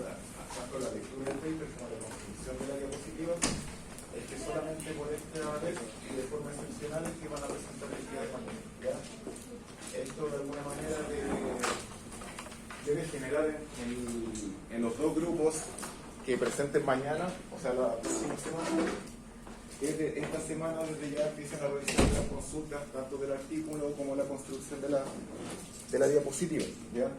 tanto la lectura del paper como la construcción de la diapositiva, es que solamente por esta vez y de forma excepcional es que van a presentar el día de mañana. ¿Ya? Esto de alguna manera debe generar en los dos grupos que presenten mañana, o sea, la próxima semana, esta semana desde ya empiezan a realizar las consultas tanto del artículo como la construcción de la diapositiva. ¿Ya?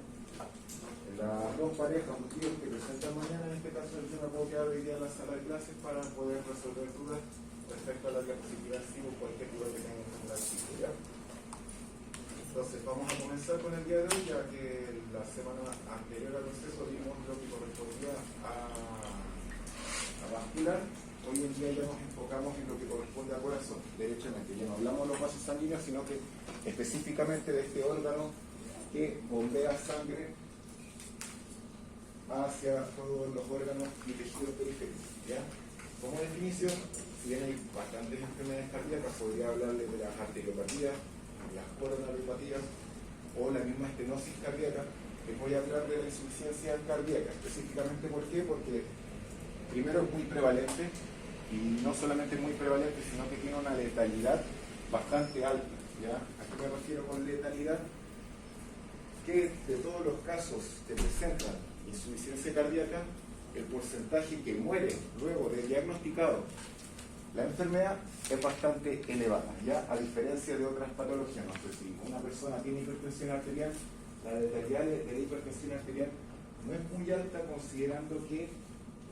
Las dos parejas o tíos que presentan mañana, en este caso yo me puedo quedar hoy día en la sala de clases para poder resolver dudas respecto a la diapositiva o cualquier duda que tengan en el artículo. ¿Ya? Entonces vamos a comenzar con el día de hoy, ya que la semana anterior al proceso vimos lo que correspondía a vascular. Hoy en día ya nos enfocamos en lo que corresponde a corazón, derechamente. Ya no hablamos de los vasos sanguíneos, sino que específicamente de este órgano que bombea sangre hacia todos los órganos y tejidos periféricos. ¿Ya? Como definición, si bien hay bastantes enfermedades cardíacas, podría hablarles de las arteriopatías, las coronaropatías o la misma estenosis cardíaca. Les voy a hablar de la insuficiencia cardíaca, específicamente. ¿Por qué? Porque primero es muy prevalente, y no solamente muy prevalente, sino que tiene una letalidad bastante alta. ¿Ya? ¿A qué me refiero con letalidad? Que de todos los casos que presentan insuficiencia cardíaca, el porcentaje que muere luego de diagnosticado la enfermedad es bastante elevada, ¿ya? A diferencia de otras patologías. No sé si una persona tiene hipertensión arterial, la letalidad de la hipertensión arterial no es muy alta, considerando que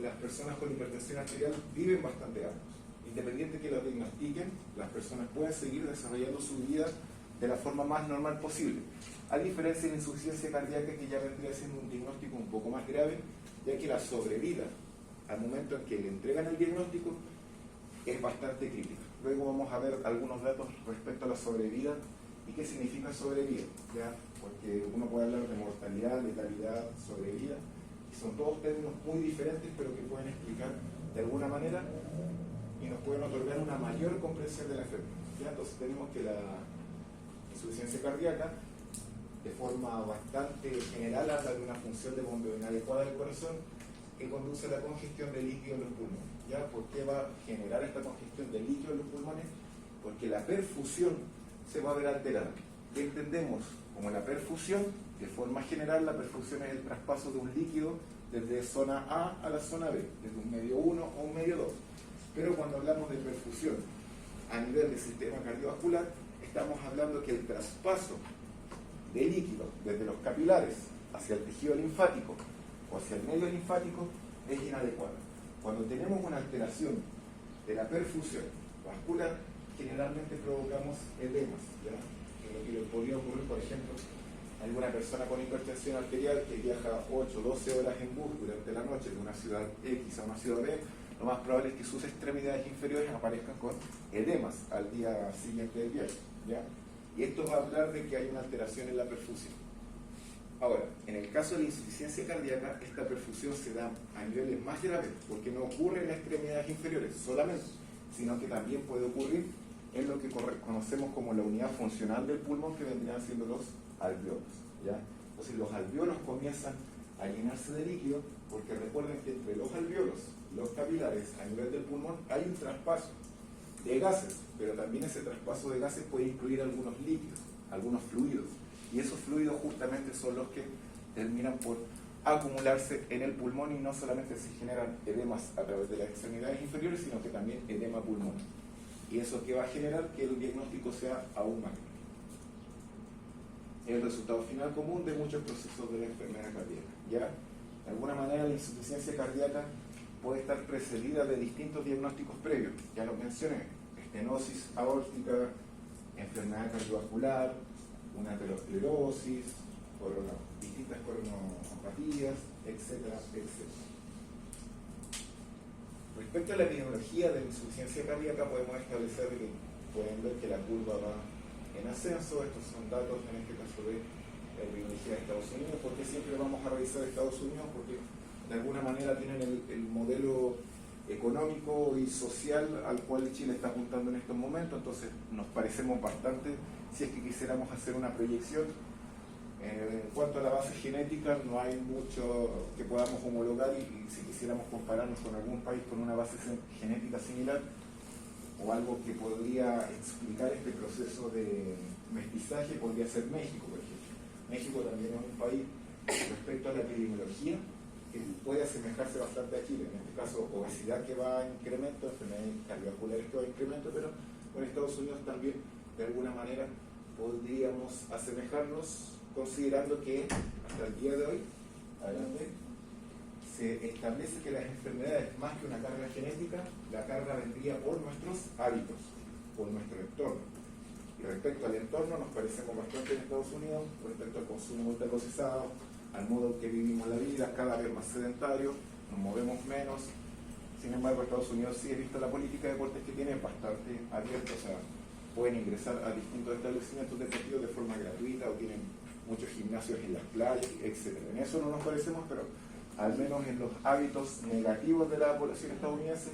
las personas con hipertensión arterial viven bastante años. Independiente que lo diagnostiquen, las personas pueden seguir desarrollando su vida de la forma más normal posible. A diferencia de la insuficiencia cardíaca, que ya vendría siendo un diagnóstico un poco más grave, ya que la sobrevida al momento en que le entregan el diagnóstico es bastante crítica. Luego vamos a ver algunos datos respecto a la sobrevida y qué significa sobrevida, ¿ya? Porque uno puede hablar de mortalidad, letalidad, sobrevida, y son todos términos muy diferentes, pero que pueden explicar de alguna manera y nos pueden otorgar una mayor comprensión de la enfermedad. ¿Ya? Entonces tenemos que la insuficiencia cardíaca, de forma bastante general, habla de una función de bombeo inadecuada del corazón que conduce a la congestión de líquido en los pulmones. ¿Ya? ¿Por qué va a generar esta congestión de líquido en los pulmones? Porque la perfusión se va a ver alterada. ¿Qué entendemos como la perfusión? De forma general, la perfusión es el traspaso de un líquido desde zona A la zona B, desde un medio 1 o un medio 2. Pero cuando hablamos de perfusión a nivel del sistema cardiovascular, estamos hablando que el traspaso de líquido desde los capilares hacia el tejido linfático o hacia el medio linfático es inadecuado. Cuando tenemos una alteración de la perfusión vascular, generalmente provocamos edemas, ¿ya? Lo que le podría ocurrir, por ejemplo, a alguna persona con hipertensión arterial que viaja 8 o 12 horas en bus durante la noche de una ciudad X a una ciudad B, lo más probable es que sus extremidades inferiores aparezcan con edemas al día siguiente del viaje, ¿ya? Y esto va a hablar de que hay una alteración en la perfusión. Ahora, en el caso de la insuficiencia cardíaca, esta perfusión se da a niveles más graves, porque no ocurre en las extremidades inferiores solamente, sino que también puede ocurrir en lo que conocemos como la unidad funcional del pulmón, que vendrían siendo los alvéolos, ¿ya? Entonces los alvéolos comienzan a llenarse de líquido, porque recuerden que entre los alvéolos, los capilares, a nivel del pulmón, hay un traspaso de gases, pero también ese traspaso de gases puede incluir algunos líquidos, algunos fluidos, y esos fluidos justamente son los que terminan por acumularse en el pulmón, y no solamente se generan edemas a través de las extremidades inferiores, sino que también edema pulmonar. Y eso que va a generar que el diagnóstico sea aún mayor. El resultado final común de muchos procesos de la enfermedad cardíaca. ¿Ya? De alguna manera la insuficiencia cardíaca puede estar precedida de distintos diagnósticos previos. Ya lo mencioné: estenosis aórtica, enfermedad cardiovascular, una aterosclerosis, distintas coronopatías, etcétera, etcétera. Respecto a la epidemiología de la insuficiencia cardíaca, podemos establecer que pueden ver que la curva va en ascenso. Estos son datos, en este caso, de la epidemiología de Estados Unidos. ¿Por qué siempre vamos a revisar Estados Unidos? Porque de alguna manera tienen el modelo económico y social al cual Chile está apuntando en estos momentos. Entonces nos parecemos bastante si es que quisiéramos hacer una proyección En cuanto a la base genética, no hay mucho que podamos homologar y si quisiéramos compararnos con algún país con una base genética similar o algo que podría explicar este proceso de mestizaje, podría ser México, por ejemplo. México también es un país respecto a la epidemiología que puede asemejarse bastante a Chile, en este caso obesidad que va en incremento, enfermedades cardiovasculares que va en incremento, pero con Estados Unidos también de alguna manera podríamos asemejarnos, considerando que hasta el día de hoy, adelante, se establece que las enfermedades, más que una carga genética, la carga vendría por nuestros hábitos, por nuestro entorno. Y respecto al entorno, nos parecemos bastante en Estados Unidos, respecto al consumo ultraprocesado, al modo en que vivimos la vida, cada vez más sedentario, nos movemos menos. Sin embargo, Estados Unidos sí he visto la política de deportes que tiene bastante abierta, o sea, pueden ingresar a distintos establecimientos deportivos de forma gratuita o tienen muchos gimnasios en las playas, etc. En eso no nos parecemos, pero al menos en los hábitos negativos de la población estadounidense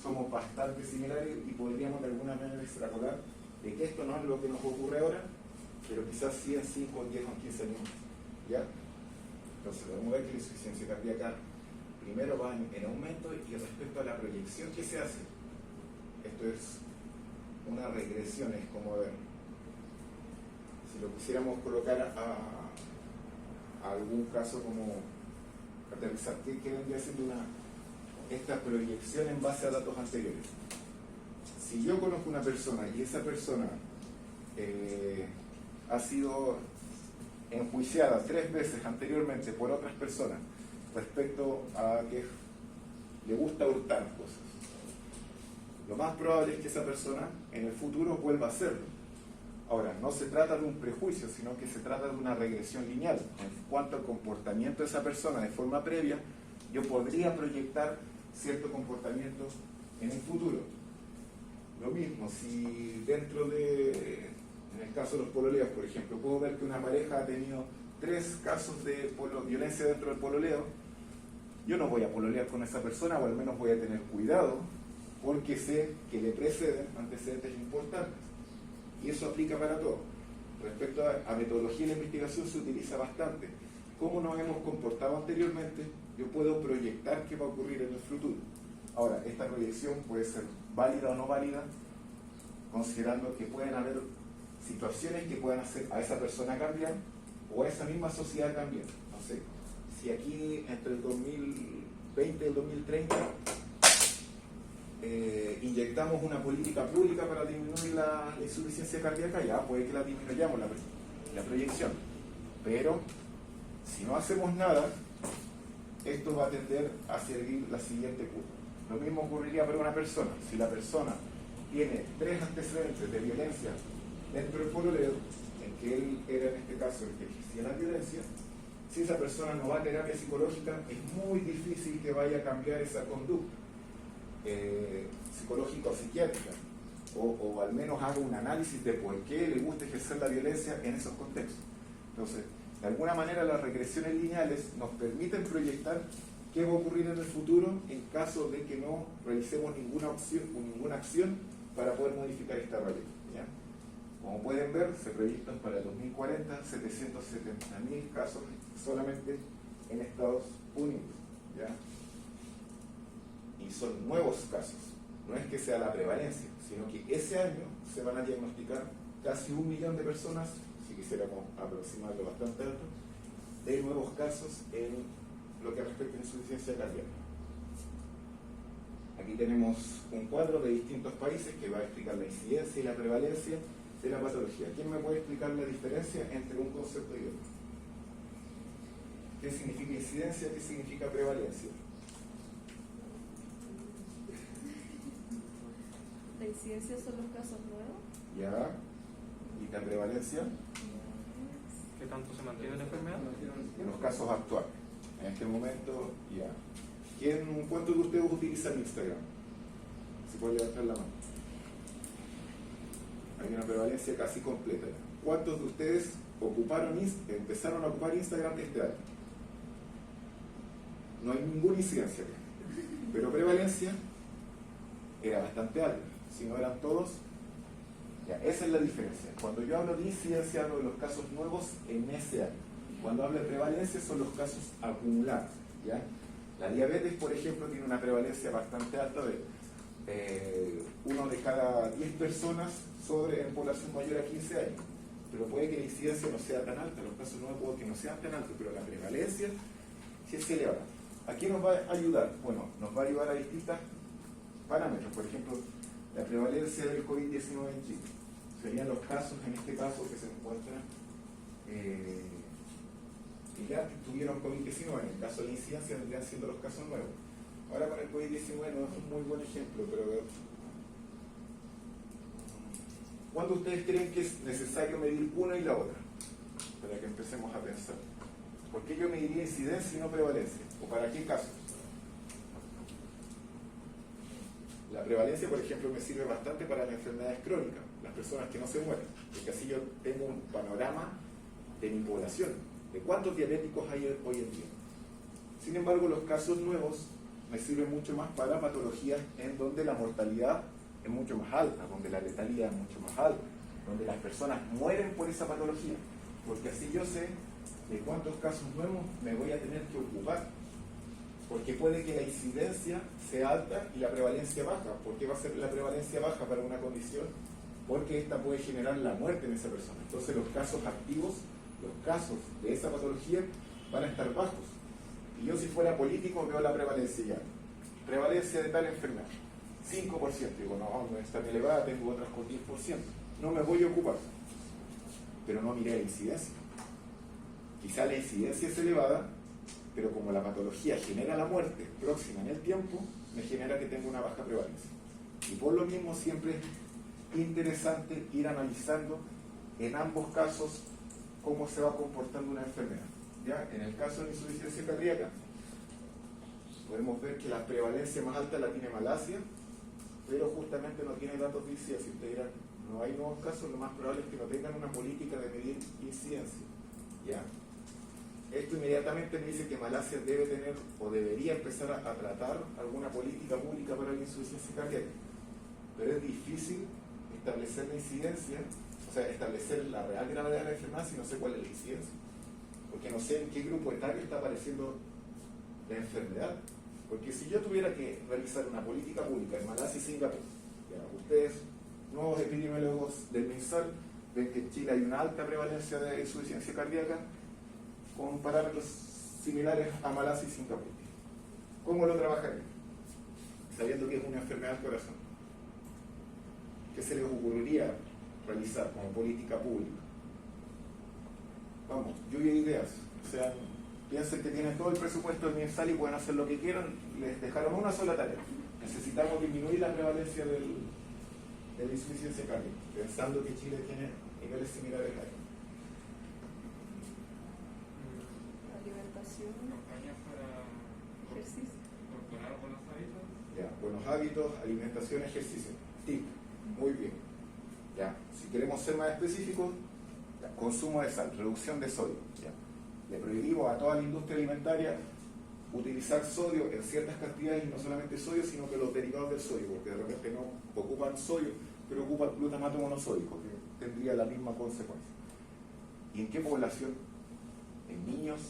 somos bastante similares y podríamos de alguna manera extrapolar de que esto no es lo que nos ocurre ahora, pero quizás sí en 5, 10 o 15 años. ¿Ya? Entonces vamos a ver que la insuficiencia cardíaca primero va en aumento y respecto a la proyección que se hace, esto es una regresión, es como ver, si lo quisiéramos colocar a algún caso como aterrizar, ¿qué vendría siendo esta proyección en base a datos anteriores? Si yo conozco una persona y esa persona ha sido enjuiciada 3 veces anteriormente por otras personas respecto a que le gusta hurtar cosas, lo más probable es que esa persona en el futuro vuelva a hacerlo. Ahora, no se trata de un prejuicio, sino que se trata de una regresión lineal. En cuanto al comportamiento de esa persona de forma previa, yo podría proyectar cierto comportamiento en el futuro. Lo mismo, si dentro de, en el caso de los pololeos, por ejemplo, puedo ver que una pareja ha tenido 3 casos de violencia dentro del pololeo, yo no voy a pololear con esa persona, o al menos voy a tener cuidado, porque sé que le preceden antecedentes importantes. Y eso aplica para todo. Respecto a metodología de la investigación se utiliza bastante. Cómo nos hemos comportado anteriormente, yo puedo proyectar qué va a ocurrir en el futuro. Ahora, esta proyección puede ser válida o no válida, considerando que pueden haber situaciones que puedan hacer a esa persona cambiar o a esa misma sociedad cambiar. No sé, si aquí entre el 2020 y el 2030 inyectamos una política pública para disminuir la insuficiencia cardíaca, ya puede que la disminuyamos la proyección, pero si no hacemos nada, esto va a tender a seguir la siguiente curva. Lo mismo ocurriría para una persona. Si la persona tiene 3 antecedentes de violencia dentro del pololeo, en que él era en este caso el que ejercía la violencia, si esa persona no va a terapia psicológica, es muy difícil que vaya a cambiar esa conducta psicológica o psiquiátrica, o al menos haga un análisis de por qué le gusta ejercer la violencia en esos contextos. Entonces, de alguna manera las regresiones lineales nos permiten proyectar qué va a ocurrir en el futuro en caso de que no realicemos ninguna acción para poder modificar esta realidad, ¿ya? Como pueden ver, se proyectan para el 2040 770.000 casos solamente en Estados Unidos, ¿ya? Y son nuevos casos, no es que sea la prevalencia, sino que ese año se van a diagnosticar casi 1 millón de personas, si quisiéramos aproximarlo bastante alto, de nuevos casos en lo que respecta a insuficiencia cardíaca. Aquí tenemos un cuadro de distintos países que va a explicar la incidencia y la prevalencia de la patología. ¿Quién me puede explicar la diferencia entre un concepto y otro? ¿Qué significa incidencia? ¿Qué significa prevalencia? La incidencia son los casos nuevos. Ya. ¿Y la prevalencia? ¿Qué tanto se mantiene la enfermedad? En los casos actuales. En este momento, ya. ¿Cuántos de ustedes utilizan Instagram? Si pueden levantar la mano. Hay una prevalencia casi completa. ¿Cuántos de ustedes empezaron a ocupar Instagram este año? No hay ninguna incidencia acá. Pero prevalencia era bastante alta. Si no eran todos, ya, esa es la diferencia. Cuando yo hablo de incidencia, hablo de los casos nuevos en ese año. Cuando hablo de prevalencia son los casos acumulados, ¿ya? La diabetes, por ejemplo, tiene una prevalencia bastante alta de 1 de cada 10 personas en población mayor a 15 años. Pero puede que la incidencia no sea tan alta, los casos nuevos puede que no sean tan altos, pero la prevalencia sí es elevada. ¿A qué nos va a ayudar? Bueno, nos va a ayudar a distintos parámetros. Por ejemplo, la prevalencia del COVID-19 en Chile. Serían los casos, en este caso, que se encuentran que ya tuvieron COVID-19. En el caso de la incidencia vendrían siendo los casos nuevos. Ahora con el COVID-19 no es un muy buen ejemplo, pero ¿cuándo ustedes creen que es necesario medir una y la otra? Para que empecemos a pensar. ¿Por qué yo mediría incidencia y no prevalencia? ¿O para qué casos? La prevalencia, por ejemplo, me sirve bastante para las enfermedades crónicas, las personas que no se mueren, porque así yo tengo un panorama de mi población, de cuántos diabéticos hay hoy en día. Sin embargo, los casos nuevos me sirven mucho más para patologías en donde la mortalidad es mucho más alta, donde la letalidad es mucho más alta, donde las personas mueren por esa patología, porque así yo sé de cuántos casos nuevos me voy a tener que ocupar, porque puede que la incidencia sea alta y la prevalencia baja. ¿Por qué va a ser la prevalencia baja para una condición? Porque esta puede generar la muerte en esa persona. Entonces los casos activos, los casos de esa patología van a estar bajos. Y yo, si fuera político, veo la prevalencia ya. Prevalencia de tal enfermedad, 5%. Digo, no es tan elevada, tengo otras con 10%. No me voy a ocupar. Pero no miré la incidencia. Quizá la incidencia es elevada, pero como la patología genera la muerte próxima en el tiempo, me genera que tenga una baja prevalencia. Y por lo mismo siempre es interesante ir analizando en ambos casos cómo se va comportando una enfermedad. ¿Ya? En el caso de la insuficiencia cardíaca, podemos ver que la prevalencia más alta la tiene Malasia, pero justamente no tiene datos de incidencia. Ustedes dirán, no hay nuevos casos, lo más probable es que no tengan una política de medir incidencia. ¿Ya? Esto inmediatamente me dice que Malasia debe tener o debería empezar a tratar alguna política pública para la insuficiencia cardíaca. Pero es difícil establecer la incidencia, o sea, establecer la real gravedad de la enfermedad si no sé cuál es la incidencia. Porque no sé en qué grupo etario está apareciendo la enfermedad. Porque si yo tuviera que realizar una política pública en Malasia y Singapur, ya, ustedes, nuevos epidemiólogos del MinSal, ven que en Chile hay una alta prevalencia de insuficiencia cardíaca con parámetros similares a Malasia y Singapur. ¿Cómo lo trabajarían? Sabiendo que es una enfermedad del corazón. ¿Qué se les ocurriría realizar como política pública? Vamos, lluvia de ideas. O sea, piensen que tienen todo el presupuesto del MinSal y pueden hacer lo que quieran. Les dejaron una sola tarea. Necesitamos disminuir la prevalencia de la insuficiencia cardíaca, pensando que Chile tiene niveles similares a ellos. Alimentación, ¿Campañas para ejercicio. incorporar buenos hábitos? Ya, buenos hábitos, alimentación, ejercicio. TIC, muy bien. Ya, si queremos ser más específicos, ya, consumo de sal, reducción de sodio. Ya. Le prohibimos a toda la industria alimentaria utilizar sodio en ciertas cantidades, y no solamente sodio, sino que los derivados del sodio, porque de repente no ocupan sodio, pero ocupan glutamato monosódico, que tendría la misma consecuencia. ¿Y en qué población? En niños,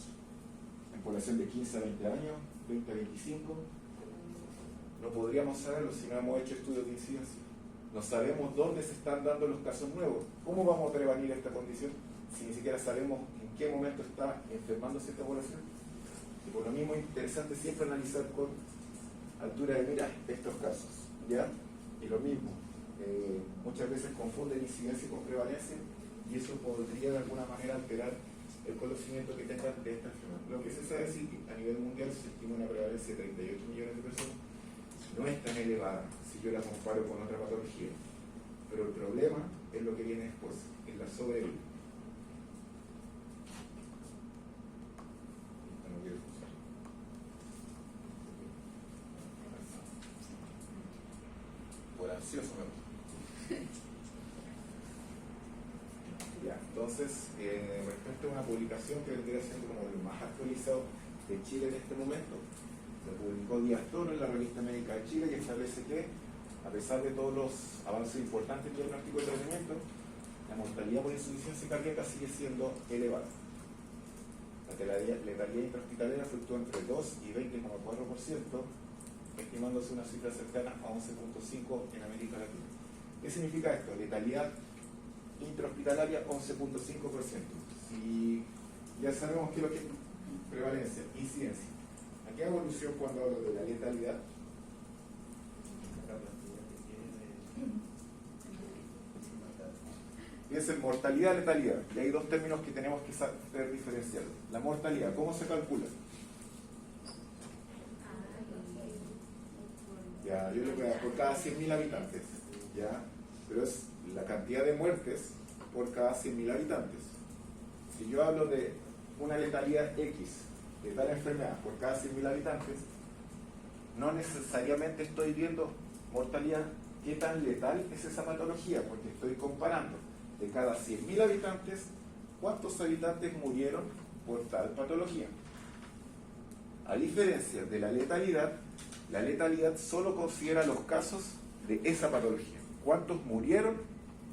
en población de 15 a 20 años, 20 a 25. No podríamos saberlo si no hemos hecho estudios de incidencia. No sabemos dónde se están dando los casos nuevos. ¿Cómo vamos a prevenir esta condición si ni siquiera sabemos en qué momento está enfermándose esta población? Y por lo mismo es interesante siempre analizar con altura de miras estos casos. ¿Ya? Y lo mismo, muchas veces confunden incidencia con prevalencia, y eso podría de alguna manera alterar el conocimiento que tengan de esta enfermedad. Lo que se sabe es que a nivel mundial se estima una prevalencia de 38 millones de personas. No es tan elevada si yo la comparo con otra patología, pero el problema es lo que viene después, es la sobrevida. Esto no quiere funcionar. Por ansioso me gusta. Ya, entonces, respecto a una publicación que vendría siendo como el más actualizado de Chile en este momento, lo publicó Díaz Toro en la Revista Médica de Chile, que establece que, a pesar de todos los avances importantes en diagnóstico y tratamiento, la mortalidad por insuficiencia cardíaca sigue siendo elevada. La letalidad intrahospitalaria fluctúa entre 2 y 20,4%, estimándose una cifra cercana a 11,5% en América Latina. ¿Qué significa esto? Letalidad intrahospitalaria 11,5%. Si ya sabemos qué es lo que es prevalencia, incidencia. ¿A qué hago alusión cuando hablo de la letalidad? Fíjense, mortalidad, letalidad. Y hay dos términos que tenemos que saber diferenciar. La mortalidad, ¿cómo se calcula? Ya, yo le voy a dar por cada 100.000 habitantes, ¿ya? Pero es la cantidad de muertes por cada 100.000 habitantes. Si yo hablo de una letalidad X de tal enfermedad por cada 100.000 habitantes, no necesariamente estoy viendo mortalidad, qué tan letal es esa patología, porque estoy comparando de cada 100.000 habitantes, cuántos habitantes murieron por tal patología. A diferencia de la letalidad solo considera los casos de esa patología. ¿Cuántos murieron?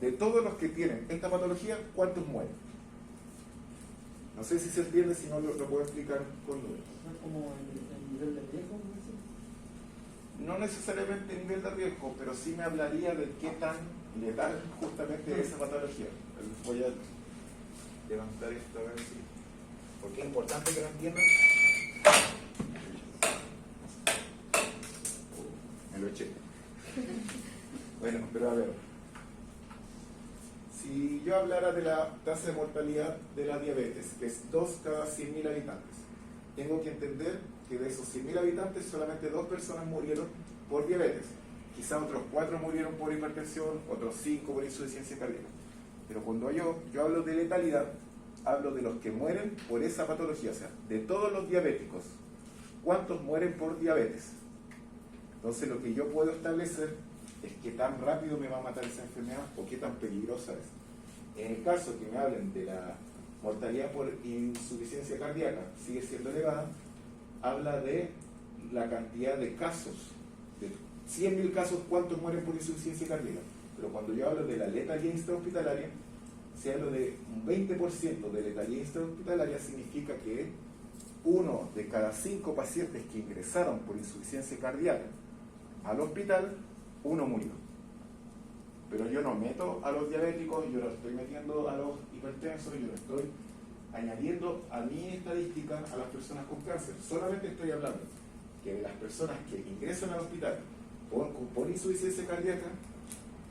De todos los que tienen esta patología, ¿cuántos mueren? No sé si se entiende, si no lo puedo explicar con números. ¿Es como el nivel de riesgo? No necesariamente nivel de riesgo, pero sí me hablaría de qué tan letal justamente es esa patología. Voy a levantar esto a ver si... Porque es importante que lo entiendan. Me lo eché. Bueno, pero a ver. Si yo hablara de la tasa de mortalidad de la diabetes, que es 2 cada 100.000 habitantes, tengo que entender que de esos 100.000 habitantes solamente 2 personas murieron por diabetes. Quizá otros 4 murieron por hipertensión, otros 5 por insuficiencia cardíaca. Pero cuando yo hablo de letalidad, hablo de los que mueren por esa patología, o sea, de todos los diabéticos. ¿Cuántos mueren por diabetes? Entonces lo que yo puedo establecer es qué tan rápido me va a matar esa enfermedad o qué tan peligrosa es. En el caso que me hablen de la mortalidad por insuficiencia cardíaca, sigue siendo elevada, habla de la cantidad de casos, de 100.000 casos, ¿cuántos mueren por insuficiencia cardíaca? Pero cuando yo hablo de la letalidad intrahospitalaria, si hablo de un 20% de letalidad intrahospitalaria, significa que 1 de cada 5 pacientes que ingresaron por insuficiencia cardíaca al hospital, 1 murió. Pero yo no meto a los diabéticos, yo no estoy metiendo a los hipertensos, yo no estoy añadiendo a mi estadística a las personas con cáncer. Solamente estoy hablando que de las personas que ingresan al hospital por insuficiencia cardíaca,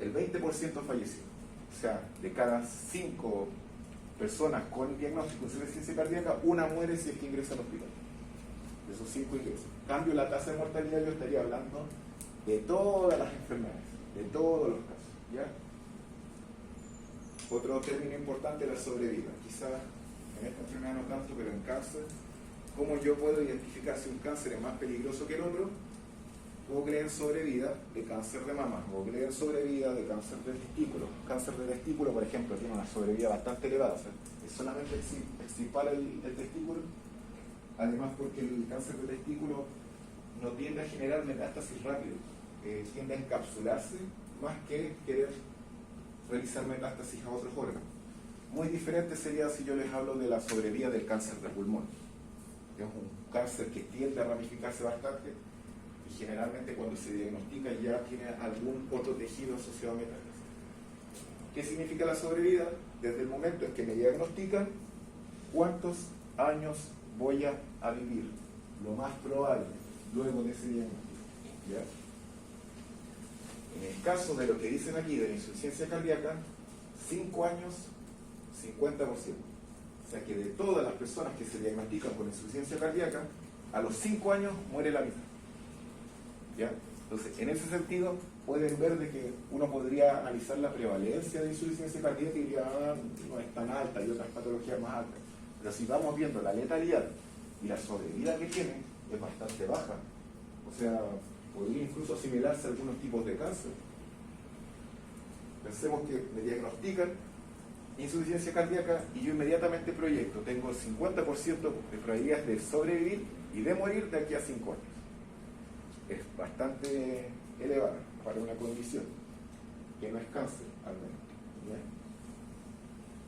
el 20% falleció. O sea, de cada 5 personas con el diagnóstico de insuficiencia cardíaca, 1 muere si es que ingresa al hospital. De esos 5 ingresos. En cambio, la tasa de mortalidad yo estaría hablando de todas las enfermedades, de todos los casos, ¿ya? Otro término importante es la sobrevida. Quizás en esta enfermedad no tanto, pero en cáncer, ¿cómo yo puedo identificar si un cáncer es más peligroso que el otro? Puedo creer sobrevida de cáncer de mama, puedo creer sobrevida de cáncer de testículo. Cáncer de testículo, por ejemplo, tiene una sobrevida bastante elevada, o sea, es solamente extirpar el testículo, además porque el cáncer de testículo no tiende a generar metástasis rápido, tiende a encapsularse más que querer realizar metástasis a otros órganos. Muy diferente sería si yo les hablo de la sobrevida del cáncer de pulmón, que es un cáncer que tiende a ramificarse bastante y generalmente cuando se diagnostica ya tiene algún otro tejido asociado a metástasis. ¿Qué significa la sobrevida? Desde el momento en que me diagnostican, ¿cuántos años voy a vivir? Lo más probable luego de ese diagnóstico, ¿ya? En el caso de lo que dicen aquí de la insuficiencia cardíaca, 5 años, 50%. O sea que de todas las personas que se diagnostican con insuficiencia cardíaca, a los 5 años muere la mitad, ¿ya? Entonces, en ese sentido, pueden ver de que uno podría analizar la prevalencia de insuficiencia cardíaca y diría, no es tan alta, hay otras patologías más altas. Pero si vamos viendo la letalidad y la sobrevida que tiene, es bastante baja. O sea, podría incluso asimilarse a algunos tipos de cáncer. Pensemos que me diagnostican insuficiencia cardíaca y yo inmediatamente proyecto, tengo el 50% de probabilidades de sobrevivir y de morir de aquí a 5 años. Es bastante elevada para una condición que no es cáncer, al menos, ¿ya?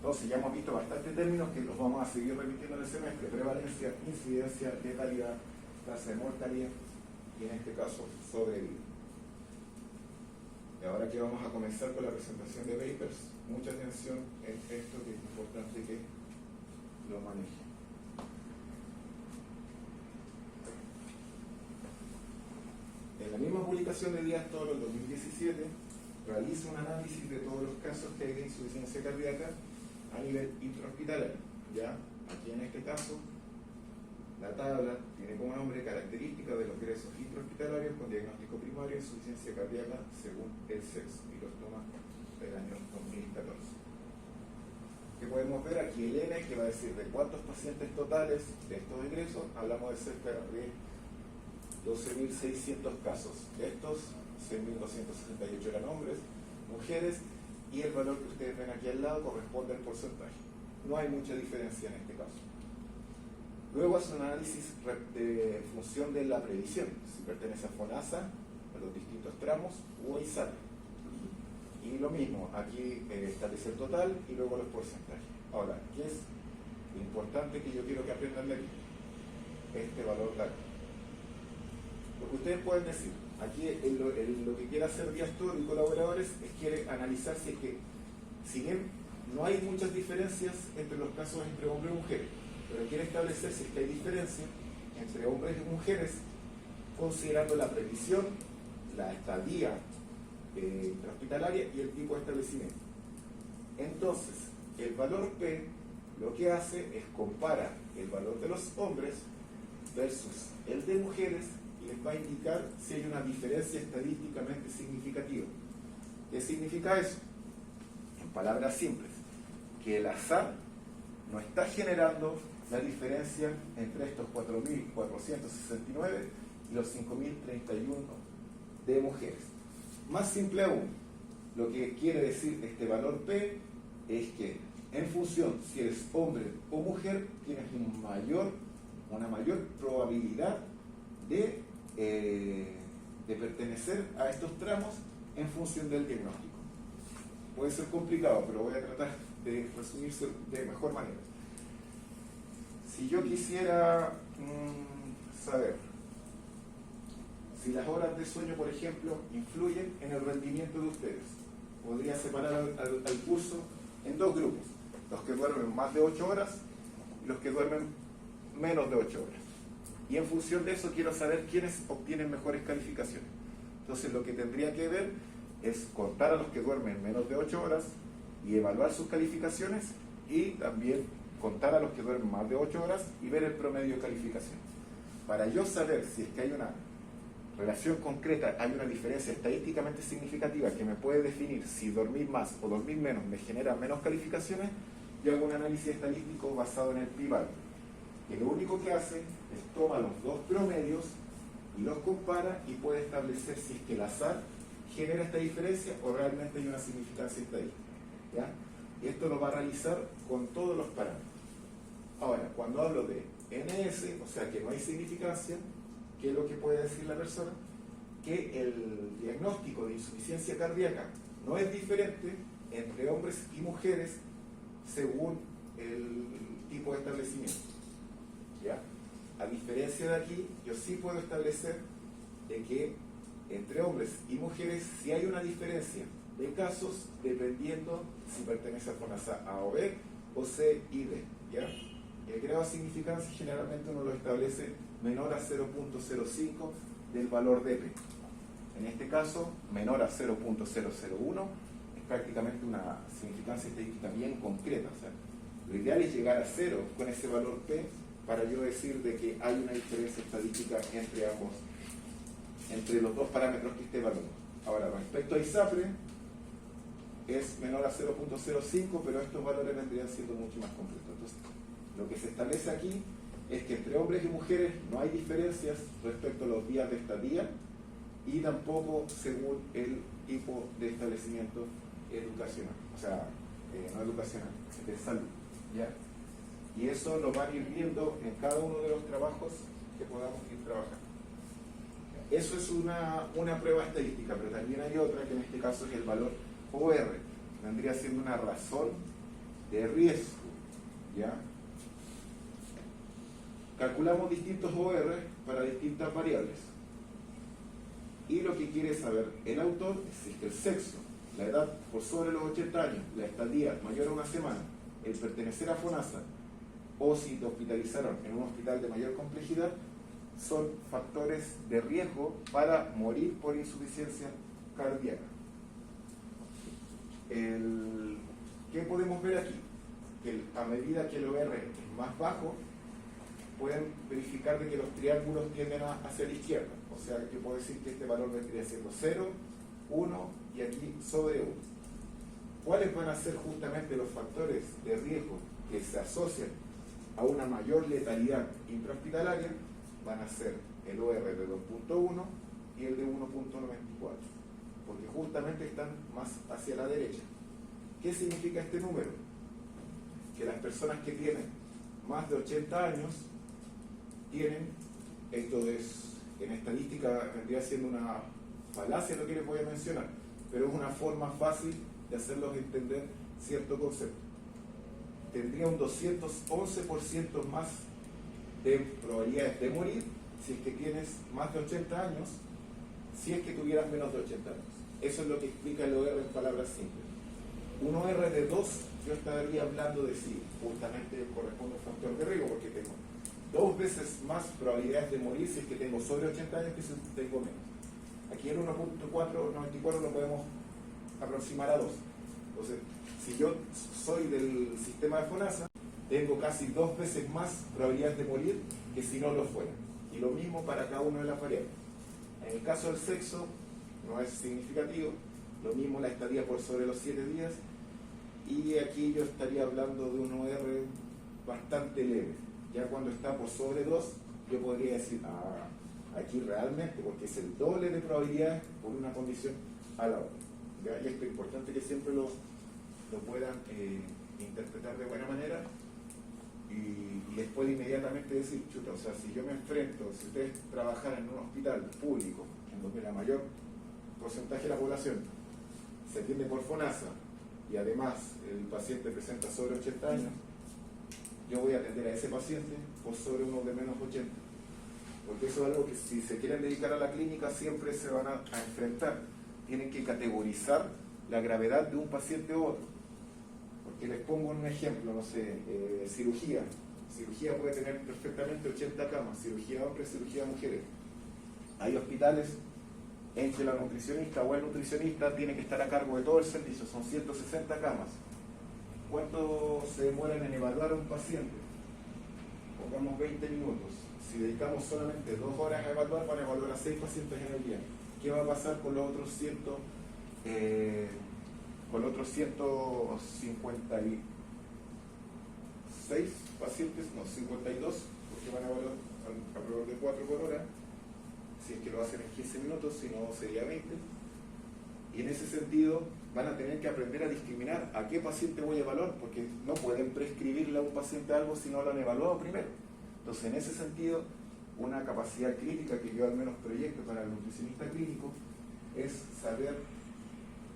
Entonces ya hemos visto bastantes términos que los vamos a seguir repitiendo en el semestre: prevalencia, incidencia, letalidad, tasa de mortalidad y en este caso sobrevida. Y ahora que vamos a comenzar con la presentación de papers, mucha atención en esto, que es importante que lo maneje. En la misma publicación de Díaz Toro, en 2017, realiza un análisis de todos los casos que hay de insuficiencia cardíaca a nivel intrahospitalario. ¿Ya? Aquí en este caso, la tabla tiene como nombre características de los ingresos intrahospitalarios con diagnóstico primario de insuficiencia cardíaca según el sexo, y los toma del año 2014. ¿Qué podemos ver? Aquí el N, que va a decir de cuántos pacientes totales de estos ingresos, hablamos de cerca de 12.600 casos. De estos, 6.268 eran hombres, mujeres, y el valor que ustedes ven aquí al lado corresponde al porcentaje. No hay mucha diferencia en este caso. Luego hace un análisis de función de la previsión, si pertenece a FONASA, a los distintos tramos, o a ISAPRE. Y lo mismo, aquí establece el total y luego los porcentajes. Ahora, ¿qué es lo importante que yo quiero que aprendan de aquí? Este valor de aquí. Lo que ustedes pueden decir, aquí lo que quiere hacer Díaz Toro y colaboradores es quiere analizar si es que, si bien no hay muchas diferencias entre los casos entre hombres y mujeres, pero quiere establecer si es que hay diferencia entre hombres y mujeres, considerando la previsión, la estadía intrahospitalaria y el tipo de establecimiento. Entonces, el valor P lo que hace es compara el valor de los hombres versus el de mujeres y les va a indicar si hay una diferencia estadísticamente significativa. ¿Qué significa eso? En palabras simples, que el azar no está generando la diferencia entre estos 4.469 y los 5.031 de mujeres. Más simple aún, lo que quiere decir este valor P es que en función si eres hombre o mujer, tienes una mayor probabilidad de pertenecer a estos tramos en función del diagnóstico. Puede ser complicado, pero voy a tratar de resumirse de mejor manera. Si yo quisiera saber si las horas de sueño, por ejemplo, influyen en el rendimiento de ustedes, podría separar al curso en dos grupos: los que duermen más de 8 horas y los que duermen menos de 8 horas. Y en función de eso quiero saber quiénes obtienen mejores calificaciones. Entonces lo que tendría que ver es contar a los que duermen menos de 8 horas y evaluar sus calificaciones, y también contar a los que duermen más de 8 horas y ver el promedio de calificación. Para yo saber si es que hay una relación concreta, hay una diferencia estadísticamente significativa que me puede definir si dormir más o dormir menos me genera menos calificaciones, yo hago un análisis estadístico basado en el p-value, que lo único que hace es toma los dos promedios y los compara y puede establecer si es que el azar genera esta diferencia o realmente hay una significancia estadística. ¿Ya? Y esto lo va a realizar con todos los parámetros. Ahora, cuando hablo de NS, o sea que no hay significancia, ¿qué es lo que puede decir la persona? Que el diagnóstico de insuficiencia cardíaca no es diferente entre hombres y mujeres según el tipo de establecimiento. ¿Ya? A diferencia de aquí, yo sí puedo establecer de que entre hombres y mujeres sí hay una diferencia de casos dependiendo si pertenece a FONASA A o B o C y D. ¿Ya? El grado de significancia generalmente uno lo establece menor a 0.05 del valor de P. En este caso, menor a 0.001 es prácticamente una significancia estadística bien concreta. O sea, lo ideal es llegar a 0 con ese valor P para yo decir de que hay una diferencia estadística entre ambos, entre los dos parámetros que esté evaluando. Ahora, respecto a ISAPRE, es menor a 0.05, pero estos valores vendrían siendo mucho más concretos. Entonces, lo que se establece aquí es que entre hombres y mujeres no hay diferencias respecto a los días de estadía y tampoco según el tipo de establecimiento educacional, o sea, no educacional, de salud. ¿Ya? Y eso lo van a ir viendo en cada uno de los trabajos que podamos ir trabajando. Eso es una prueba estadística, pero también hay otra que en este caso es el valor OR. Vendría siendo una razón de riesgo, ¿ya? Calculamos distintos OR para distintas variables. Y lo que quiere saber el autor es si es que el sexo, la edad por sobre los 80 años, la estadía mayor a una semana, el pertenecer a FONASA, o si te hospitalizaron en un hospital de mayor complejidad, son factores de riesgo para morir por insuficiencia cardíaca. ¿Qué podemos ver aquí? Que a medida que el OR es más bajo, pueden verificar de que los triángulos tienden hacia la izquierda. O sea, yo puedo decir que este valor vendría siendo 0, 1 y aquí sobre 1. ¿Cuáles van a ser justamente los factores de riesgo que se asocian a una mayor letalidad intrahospitalaria? Van a ser el OR de 2.1 y el de 1.94, porque justamente están más hacia la derecha. ¿Qué significa este número? Que las personas que tienen más de 80 años tienen, esto es, en estadística vendría siendo una falacia lo que les voy a mencionar, pero es una forma fácil de hacerlos entender cierto concepto. Tendría un 211% más de probabilidades de morir si es que tienes más de 80 años, si es que tuvieras menos de 80 años. Eso es lo que explica el OR en palabras simples. Un OR de 2, yo estaría hablando de si justamente corresponde a un factor de riesgo, porque tengo 2 veces más probabilidades de morir si es que tengo sobre 80 años que si tengo menos. Aquí en 1.494 lo podemos aproximar a 2. Entonces, si yo soy del sistema de FONASA, tengo casi 2 veces más probabilidades de morir que si no lo fuera. Y lo mismo para cada una de las variables. En el caso del sexo, no es significativo. Lo mismo la estadía por sobre los 7 días. Y aquí yo estaría hablando de un OR bastante leve. Ya cuando está por sobre 2, yo podría decir, aquí realmente, porque es el doble de probabilidades por una condición a la otra. ¿Ya? Y esto es importante que siempre lo puedan interpretar de buena manera y después inmediatamente decir, chuta, o sea, si yo me enfrento, si ustedes trabajaran en un hospital público, en donde la mayor porcentaje de la población se atiende por FONASA y además el paciente presenta sobre 80 años, yo voy a atender a ese paciente por sobre uno de menos 80. Porque eso es algo que si se quieren dedicar a la clínica siempre se van a enfrentar. Tienen que categorizar la gravedad de un paciente u otro. Porque les pongo un ejemplo, no sé, cirugía. Cirugía puede tener perfectamente 80 camas, cirugía hombres, cirugía mujeres. Hay hospitales en que la nutricionista o el nutricionista tiene que estar a cargo de todo el servicio, son 160 camas. ¿Cuánto se demoran en evaluar a un paciente? Pongamos 20 minutos. Si dedicamos solamente 2 horas a evaluar, van a evaluar a 6 pacientes en el día. ¿Qué va a pasar con los otros 156 pacientes? No, 52, porque van a evaluar alrededor de 4 por hora. Si es que lo hacen en 15 minutos, si no sería 20. Y en ese sentido van a tener que aprender a discriminar a qué paciente voy a evaluar, porque no pueden prescribirle a un paciente algo si no lo han evaluado primero. Entonces, en ese sentido, una capacidad crítica que yo al menos proyecto para el nutricionista clínico es saber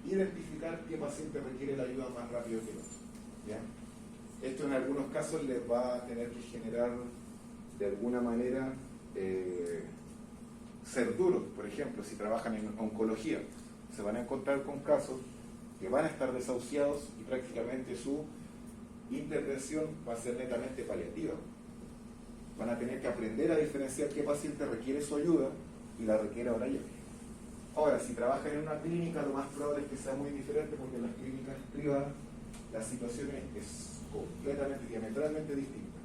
identificar qué paciente requiere la ayuda más rápido que el otro. ¿Ya? Esto en algunos casos les va a tener que generar de alguna manera ser duros. Por ejemplo, si trabajan en oncología, se van a encontrar con casos que van a estar desahuciados y prácticamente su intervención va a ser netamente paliativa. Van a tener que aprender a diferenciar qué paciente requiere su ayuda y la requiere ahora ya. Ahora, si trabajan en una clínica, lo más probable es que sea muy diferente, porque en las clínicas privadas la situación es completamente, diametralmente distinta.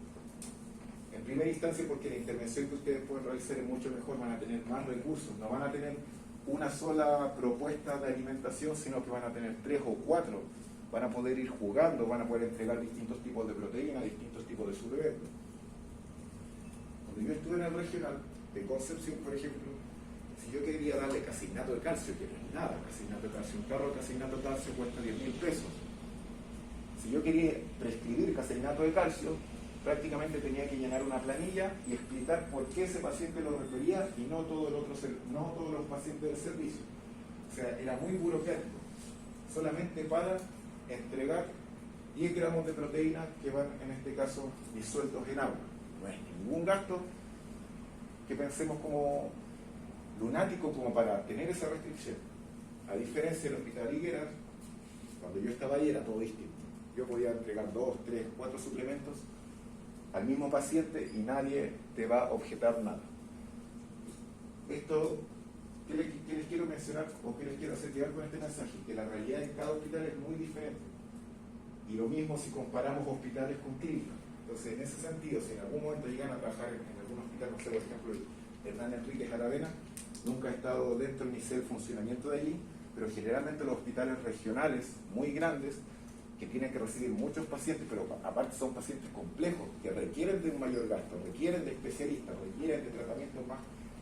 En primera instancia, porque la intervención que ustedes pueden realizar es mucho mejor, van a tener más recursos, no van a tener una sola propuesta de alimentación, sino que van a tener 3 o 4, van a poder ir jugando, van a poder entregar distintos tipos de proteínas, distintos tipos de suplementos. Cuando yo estuve en el regional de Concepción, por ejemplo, si yo quería darle casinato de calcio, que no es nada, casinato de calcio, un carro de casinato de calcio cuesta 10.000 pesos. Si yo quería prescribir casinato de calcio, prácticamente tenía que llenar una planilla y explicar por qué ese paciente lo requería y no todos los pacientes del servicio. O sea, era muy burocrático, solamente para entregar 10 gramos de proteína que van, en este caso, disueltos en agua. No es ningún gasto que pensemos como lunático como para tener esa restricción. A diferencia del Hospital Higueras, cuando yo estaba ahí era todo distinto. Yo podía entregar 2, 3, 4 suplementos al mismo paciente y nadie te va a objetar nada. Esto, ¿qué les quiero mencionar o qué les quiero hacer llegar con este mensaje? Que la realidad en cada hospital es muy diferente. Y lo mismo si comparamos hospitales con clínicas. Entonces, en ese sentido, si en algún momento llegan a trabajar en algún hospital, no sé, por ejemplo, el Hernán Enríquez Aravena, nunca he estado dentro ni sé el funcionamiento de allí, pero generalmente los hospitales regionales muy grandes, que tienen que recibir muchos pacientes, pero aparte son pacientes complejos, que requieren de un mayor gasto, requieren de especialistas, requieren de tratamientos más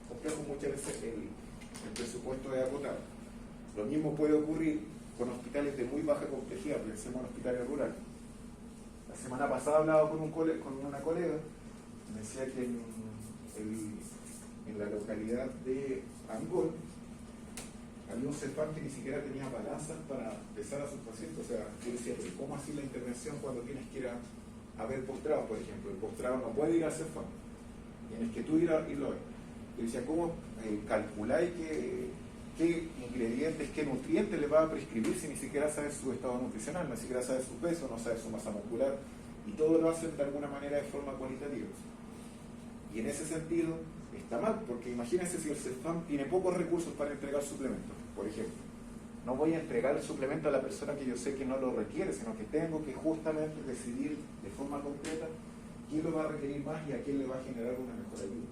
complejos, muchas veces el presupuesto es agotado. Lo mismo puede ocurrir con hospitales de muy baja complejidad, pensemos en hospitales rurales. La semana pasada hablaba con una colega, me decía que en la localidad de Angol había un CEFAM que ni siquiera tenía balanzas para pesar a sus pacientes. O sea, yo decía, pero ¿cómo así la intervención cuando tienes que ir a ver postrado, por ejemplo? El postrado no puede ir al CEFAM, tienes que tú ir a irlo a ver. Yo decía, ¿cómo calculáis qué ingredientes, qué nutrientes le va a prescribir si ni siquiera sabes su estado nutricional, ni siquiera sabes su peso, no sabes su masa muscular? Y todo lo hacen de alguna manera de forma cualitativa. Y en ese sentido está mal, porque imagínense si el CEFAM tiene pocos recursos para entregar suplementos, por ejemplo. No voy a entregar el suplemento a la persona que yo sé que no lo requiere, sino que tengo que justamente decidir de forma concreta quién lo va a requerir más y a quién le va a generar una mejor ayuda.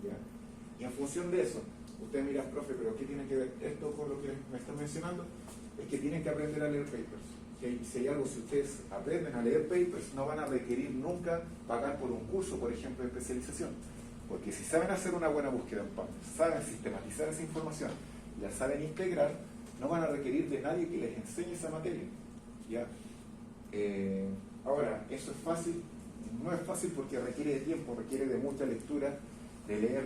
¿Ya? Y en función de eso, ustedes miran, profe, pero ¿qué tiene que ver esto con lo que me están mencionando? Es que tienen que aprender a leer papers. Si hay algo, si ustedes aprenden a leer papers, no van a requerir nunca pagar por un curso, por ejemplo, de especialización. Porque si saben hacer una buena búsqueda en papers, saben sistematizar esa información, la saben integrar, no van a requerir de nadie que les enseñe esa materia. ¿Ya? Ahora, ¿eso es fácil? No es fácil porque requiere de tiempo, requiere de mucha lectura, de leer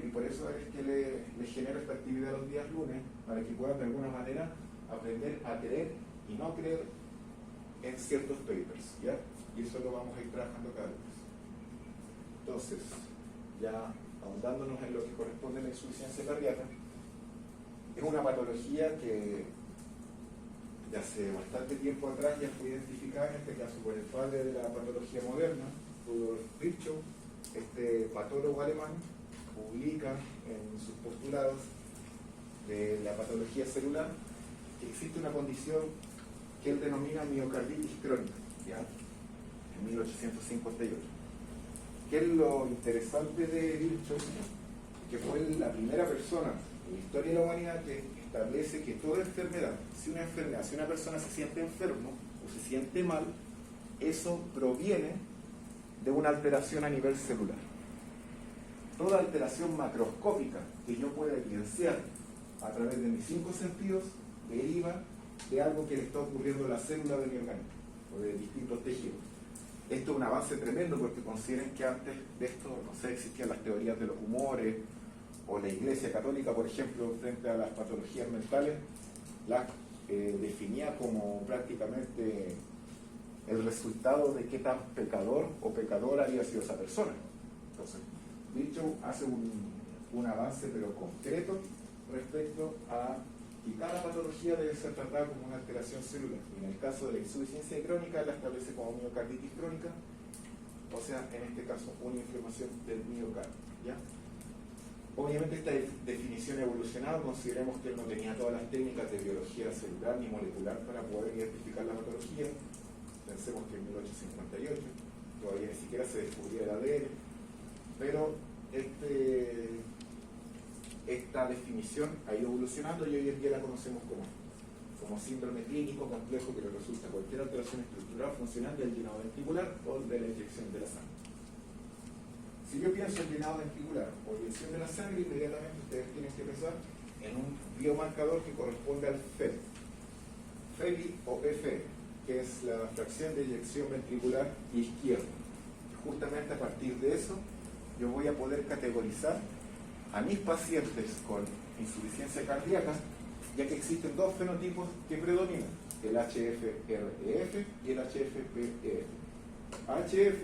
y por eso es que les genero esta actividad los días lunes, para que puedan de alguna manera aprender a creer y no creer en ciertos papers, ¿ya? Y eso lo vamos a ir trabajando cada vez. Entonces, ya ahondándonos en lo que corresponde a la insuficiencia cardíaca, es una patología que de hace bastante tiempo atrás ya fue identificada, en este caso por el padre de la patología moderna, Rudolf Virchow. Este patólogo alemán publica en sus postulados de la patología celular que existe una condición que él denomina miocarditis crónica, ¿ya? En 1858. ¿Qué es lo interesante de Virchow? Que fue la primera persona en la historia de la humanidad que establece que toda enfermedad, si una persona se siente enfermo o se siente mal, eso proviene de una alteración a nivel celular. Toda alteración macroscópica que yo pueda evidenciar a través de mis 5 sentidos deriva de algo que le está ocurriendo a la célula de mi organismo o de distintos tejidos. Esto es un avance tremendo porque consideren que antes de esto, no sé, existían las teorías de los humores o la Iglesia Católica, por ejemplo, frente a las patologías mentales, las definía como prácticamente el resultado de qué tan pecador o pecadora había sido esa persona. Entonces, Virchow hace un avance pero concreto respecto a que cada patología debe ser tratada como una alteración celular. Y en el caso de la insuficiencia crónica, la establece como miocarditis crónica, o sea, en este caso, una inflamación del miocardio, ¿ya? Obviamente esta definición ha evolucionado, consideremos que él no tenía todas las técnicas de biología celular ni molecular para poder identificar la patología. Pensemos que en 1858 todavía ni siquiera se descubría el ADN, pero esta definición ha ido evolucionando y hoy en día la conocemos como síndrome clínico complejo que le resulta cualquier alteración estructural funcional del llenado ventricular o de la inyección de la sangre. Si yo pienso en llenado ventricular o inyección de la sangre, inmediatamente ustedes tienen que pensar en un biomarcador que corresponde al FEV, FEVI o FE, que es la fracción de eyección ventricular izquierda. Justamente a partir de eso, yo voy a poder categorizar a mis pacientes con insuficiencia cardíaca ya que existen dos fenotipos que predominan, el HF-REF y el HF-PEF. HF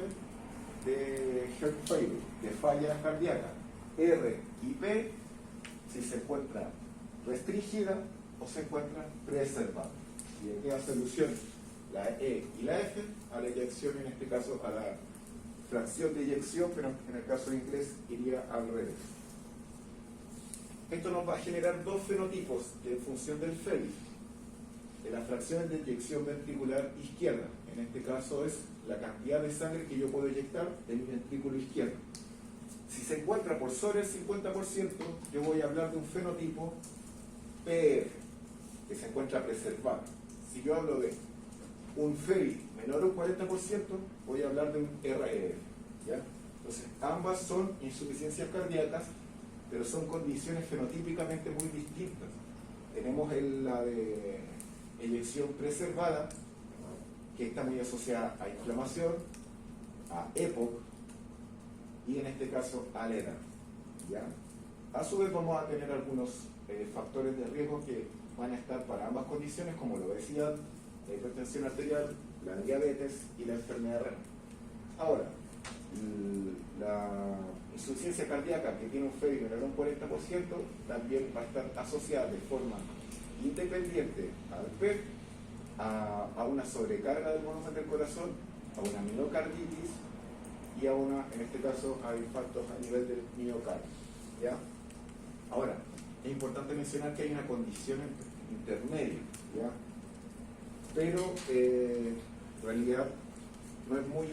de heart failure, de falla cardíaca, R y P si se encuentra restringida o se encuentra preservada. Y aquí hace alusión la E y la F a la eyección, en este caso a la fracción de eyección, pero en el caso de inglés iría al revés. Esto nos va a generar dos fenotipos que en función del FELIF, de las fracciones de eyección ventricular izquierda, en este caso es la cantidad de sangre que yo puedo eyectar de mi ventrículo izquierdo. Si se encuentra por sobre el 50%, yo voy a hablar de un fenotipo PF, que se encuentra preservado. Si yo hablo de un FELIF menor a un 40%, voy a hablar de un REF. ¿Ya? Entonces, ambas son insuficiencias cardíacas, pero son condiciones fenotípicamente muy distintas. Tenemos la de eyección preservada, que está muy asociada a inflamación, a EPOC y en este caso a la edad. ¿Ya? A su vez vamos a tener algunos factores de riesgo que van a estar para ambas condiciones, como lo decía, la hipertensión arterial, la diabetes y la enfermedad renal. Ahora, la insuficiencia cardíaca que tiene un FELIF menor a un 40% también va a estar asociada de forma independiente al PEF, a una sobrecarga del volumen del corazón, a una miocarditis y a una, en este caso, a infartos a nivel del miocardio. ¿Ya? Ahora, es importante mencionar que hay una condición intermedia, ¿ya? Pero en realidad no es muy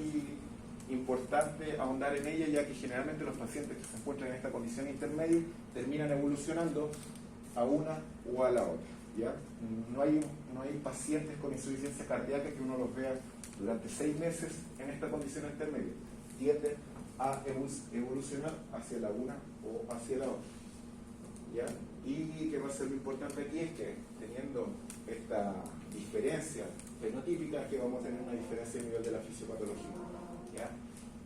importante ahondar en ella, ya que generalmente los pacientes que se encuentran en esta condición intermedia terminan evolucionando a una o a la otra. ¿Ya? No hay pacientes con insuficiencia cardíaca que uno los vea durante 6 meses en esta condición intermedia. Tiende a evolucionar hacia la una o hacia la otra. ¿Ya? Y que va a ser lo importante aquí es que teniendo esta diferencia fenotípica, que vamos a tener una diferencia a nivel de la fisiopatología. ¿Ya?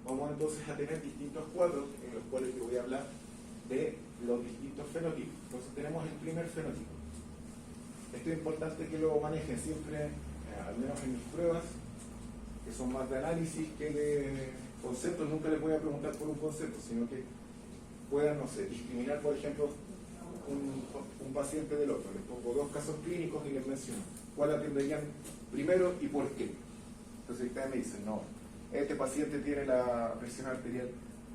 Vamos entonces a tener distintos cuadros en los cuales yo voy a hablar de los distintos fenotipos. Entonces tenemos el primer fenotipo. Esto es importante que lo manejen siempre, al menos en mis pruebas, que son más de análisis que de conceptos. Nunca les voy a preguntar por un concepto, sino que puedan, no sé, discriminar, por ejemplo, un paciente del otro. Les pongo 2 casos clínicos y les menciono cuál atenderían primero y por qué. Entonces ustedes me dicen, no, este paciente tiene la presión arterial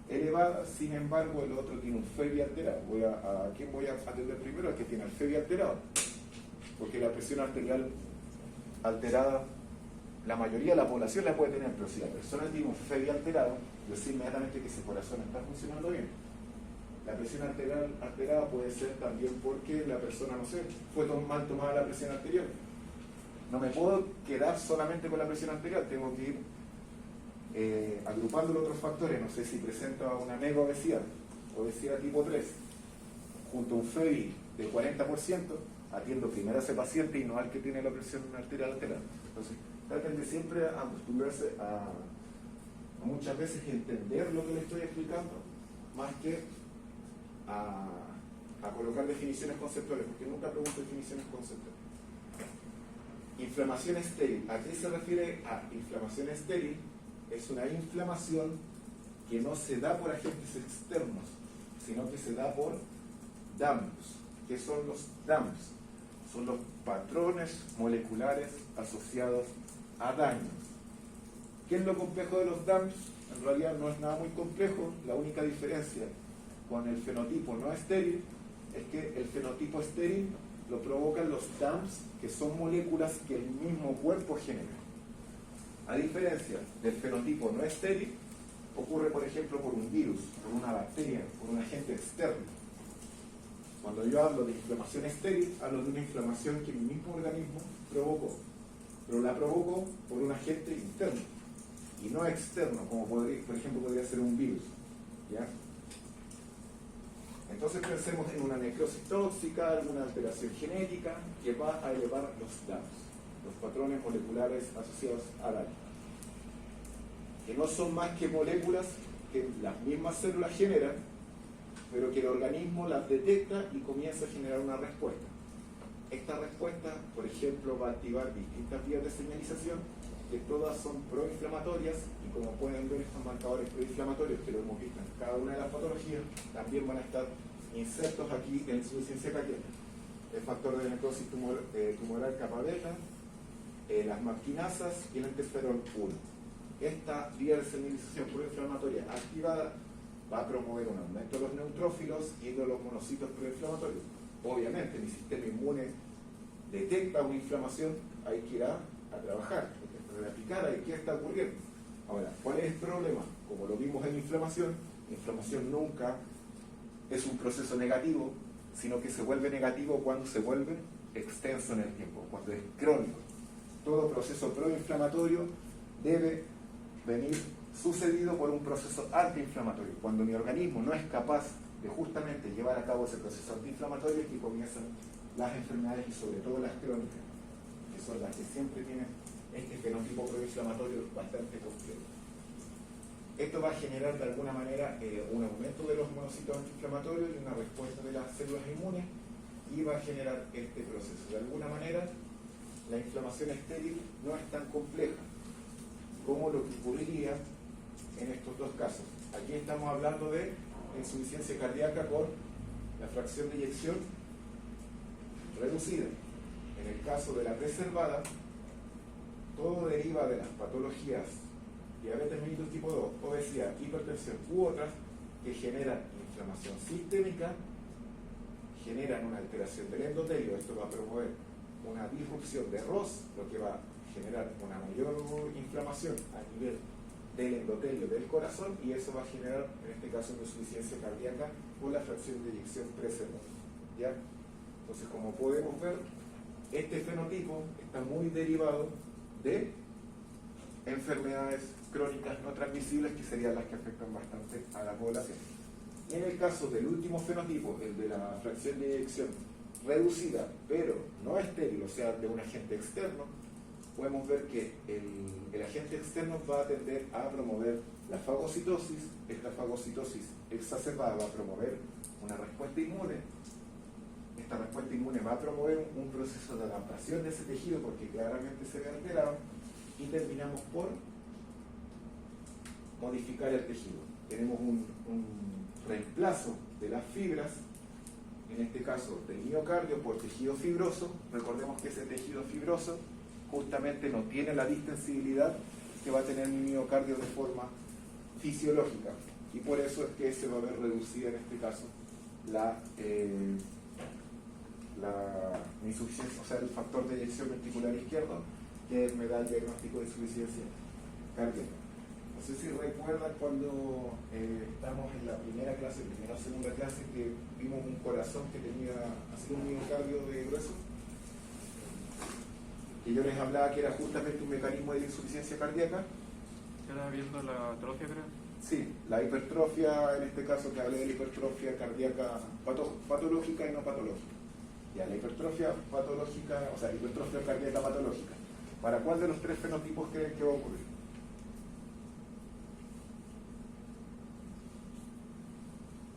elevada, sin embargo el otro tiene un FEBI alterado. ¿A quién voy a atender primero? Al que tiene el FEBI alterado, porque la presión arterial alterada la mayoría de la población la puede tener, pero si la persona tiene un FEBI alterado, yo sé inmediatamente que ese corazón está funcionando bien. La presión arterial alterada puede ser también porque la persona, no sé, fue mal tomada la presión arterial. No me puedo quedar solamente con la presión arterial, tengo que ir agrupando los otros factores. No sé si presenta una megaobesidad, obesidad tipo 3, junto a un FEBI de 40%, atiendo primero a ese paciente y no al que tiene la presión arterial alterada. Entonces, traten de siempre acostumbrarse a muchas veces entender lo que les estoy explicando, más que a colocar definiciones conceptuales, porque nunca pregunto definiciones conceptuales. Inflamación estéril. ¿A qué se refiere a inflamación estéril? Es una inflamación que no se da por agentes externos, sino que se da por DAMPs. ¿Qué son los DAMPs? Son los patrones moleculares asociados a daño. ¿Qué es lo complejo de los DAMPs? En realidad no es nada muy complejo. La única diferencia con el fenotipo no estéril es que el fenotipo estéril lo provocan los DAMPs, que son moléculas que el mismo cuerpo genera. A diferencia del fenotipo no estéril, ocurre por ejemplo por un virus, por una bacteria, por un agente externo. Cuando yo hablo de inflamación estéril, hablo de una inflamación que mi mismo organismo provocó, pero la provocó por un agente interno y no externo, como por ejemplo podría ser un virus. ¿Ya? Entonces pensemos en una necrosis tóxica, alguna alteración genética que va a elevar los DAMPs, los patrones moleculares asociados a daño, que no son más que moléculas que las mismas células generan, pero que el organismo las detecta y comienza a generar una respuesta. esta respuesta, por ejemplo, va a activar distintas vías de señalización que todas son proinflamatorias y como pueden ver estos marcadores proinflamatorios que lo hemos visto en cada una de las patologías también van a estar insertos aquí en insuficiencia cardíaca. El factor de necrosis tumoral capa beta, las marquinasas y el interferón 1. Esta vía de señalización proinflamatoria activada va a promover un aumento de los neutrófilos y de los monocitos proinflamatorios. Obviamente, mi sistema inmune detecta una inflamación, hay que ir a trabajar, hay que aplicar, hay qué está ocurriendo. Ahora, ¿cuál es el problema? Como lo vimos en inflamación nunca es un proceso negativo, sino que se vuelve negativo cuando se vuelve extenso en el tiempo, cuando es crónico. Todo proceso proinflamatorio debe venir sucedido por un proceso antiinflamatorio. Cuando mi organismo no es capaz de justamente llevar a cabo ese proceso antiinflamatorio es que comienzan las enfermedades y sobre todo las crónicas, que son las que siempre tienen este fenotipo proinflamatorio bastante complejo. Esto va a generar de alguna manera un aumento de los monocitos antiinflamatorios y una respuesta de las células inmunes y va a generar este proceso. De alguna manera, la inflamación estéril no es tan compleja como lo que ocurriría en estos dos casos. Aquí estamos hablando de insuficiencia cardíaca con la fracción de eyección reducida. En el caso de la preservada, todo deriva de las patologías diabetes mellitus tipo 2, obesidad, hipertensión u otras que generan inflamación sistémica, generan una alteración del endotelio. Esto va a promover una disrupción de ROS, lo que va a generar una mayor inflamación a nivel del endotelio del corazón y eso va a generar, en este caso, una insuficiencia cardíaca por la fracción de eyección preservada. ¿Ya? Entonces, como podemos ver, este fenotipo está muy derivado de enfermedades crónicas no transmisibles que serían las que afectan bastante a la población. Y en el caso del último fenotipo, el de la fracción de eyección reducida, pero no estéril, o sea, de un agente externo, podemos ver que el agente externo va a tender a promover la fagocitosis. Esta fagocitosis exacerbada va a promover una respuesta inmune. Esta respuesta inmune va a promover un proceso de adaptación de ese tejido porque claramente se ve alterado y terminamos por modificar el tejido. Tenemos un reemplazo de las fibras, en este caso del miocardio, por tejido fibroso. Recordemos que ese tejido fibroso justamente no tiene la distensibilidad que va a tener mi miocardio de forma fisiológica y por eso es que se va a ver reducida en este caso la insuficiencia, o sea, el factor de eyección ventricular izquierdo que me da el diagnóstico de insuficiencia cardíaca. No sé si recuerdan cuando estamos en la primera o segunda clase que vimos un corazón que tenía así un miocardio de grueso, que yo les hablaba que era justamente un mecanismo de insuficiencia cardíaca. ¿Estás viendo la atrofia, creo? Sí, la hipertrofia, en este caso que hablé de la hipertrofia cardíaca patológica y no patológica. Ya, la hipertrofia patológica, o sea, hipertrofia cardíaca patológica. ¿Para cuál de los tres fenotipos creen que va a ocurrir?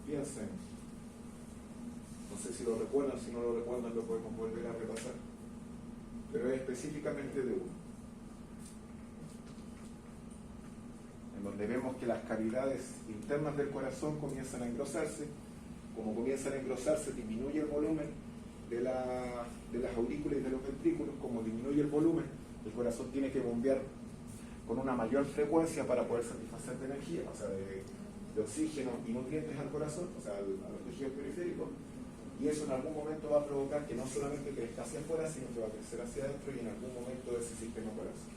Piensen. No sé si lo recuerdan, si no lo recuerdan lo podemos volver a repasar. Pero es específicamente de uno. En donde vemos que las cavidades internas del corazón comienzan a engrosarse. Como comienzan a engrosarse, disminuye el volumen de las aurículas y de los ventrículos. Como disminuye el volumen, el corazón tiene que bombear con una mayor frecuencia para poder satisfacer de energía, o sea, de oxígeno y nutrientes al corazón, o sea, a los tejidos periféricos. Y eso en algún momento va a provocar que no solamente crezca hacia afuera, sino que va a crecer hacia adentro y en algún momento de ese sistema corazón.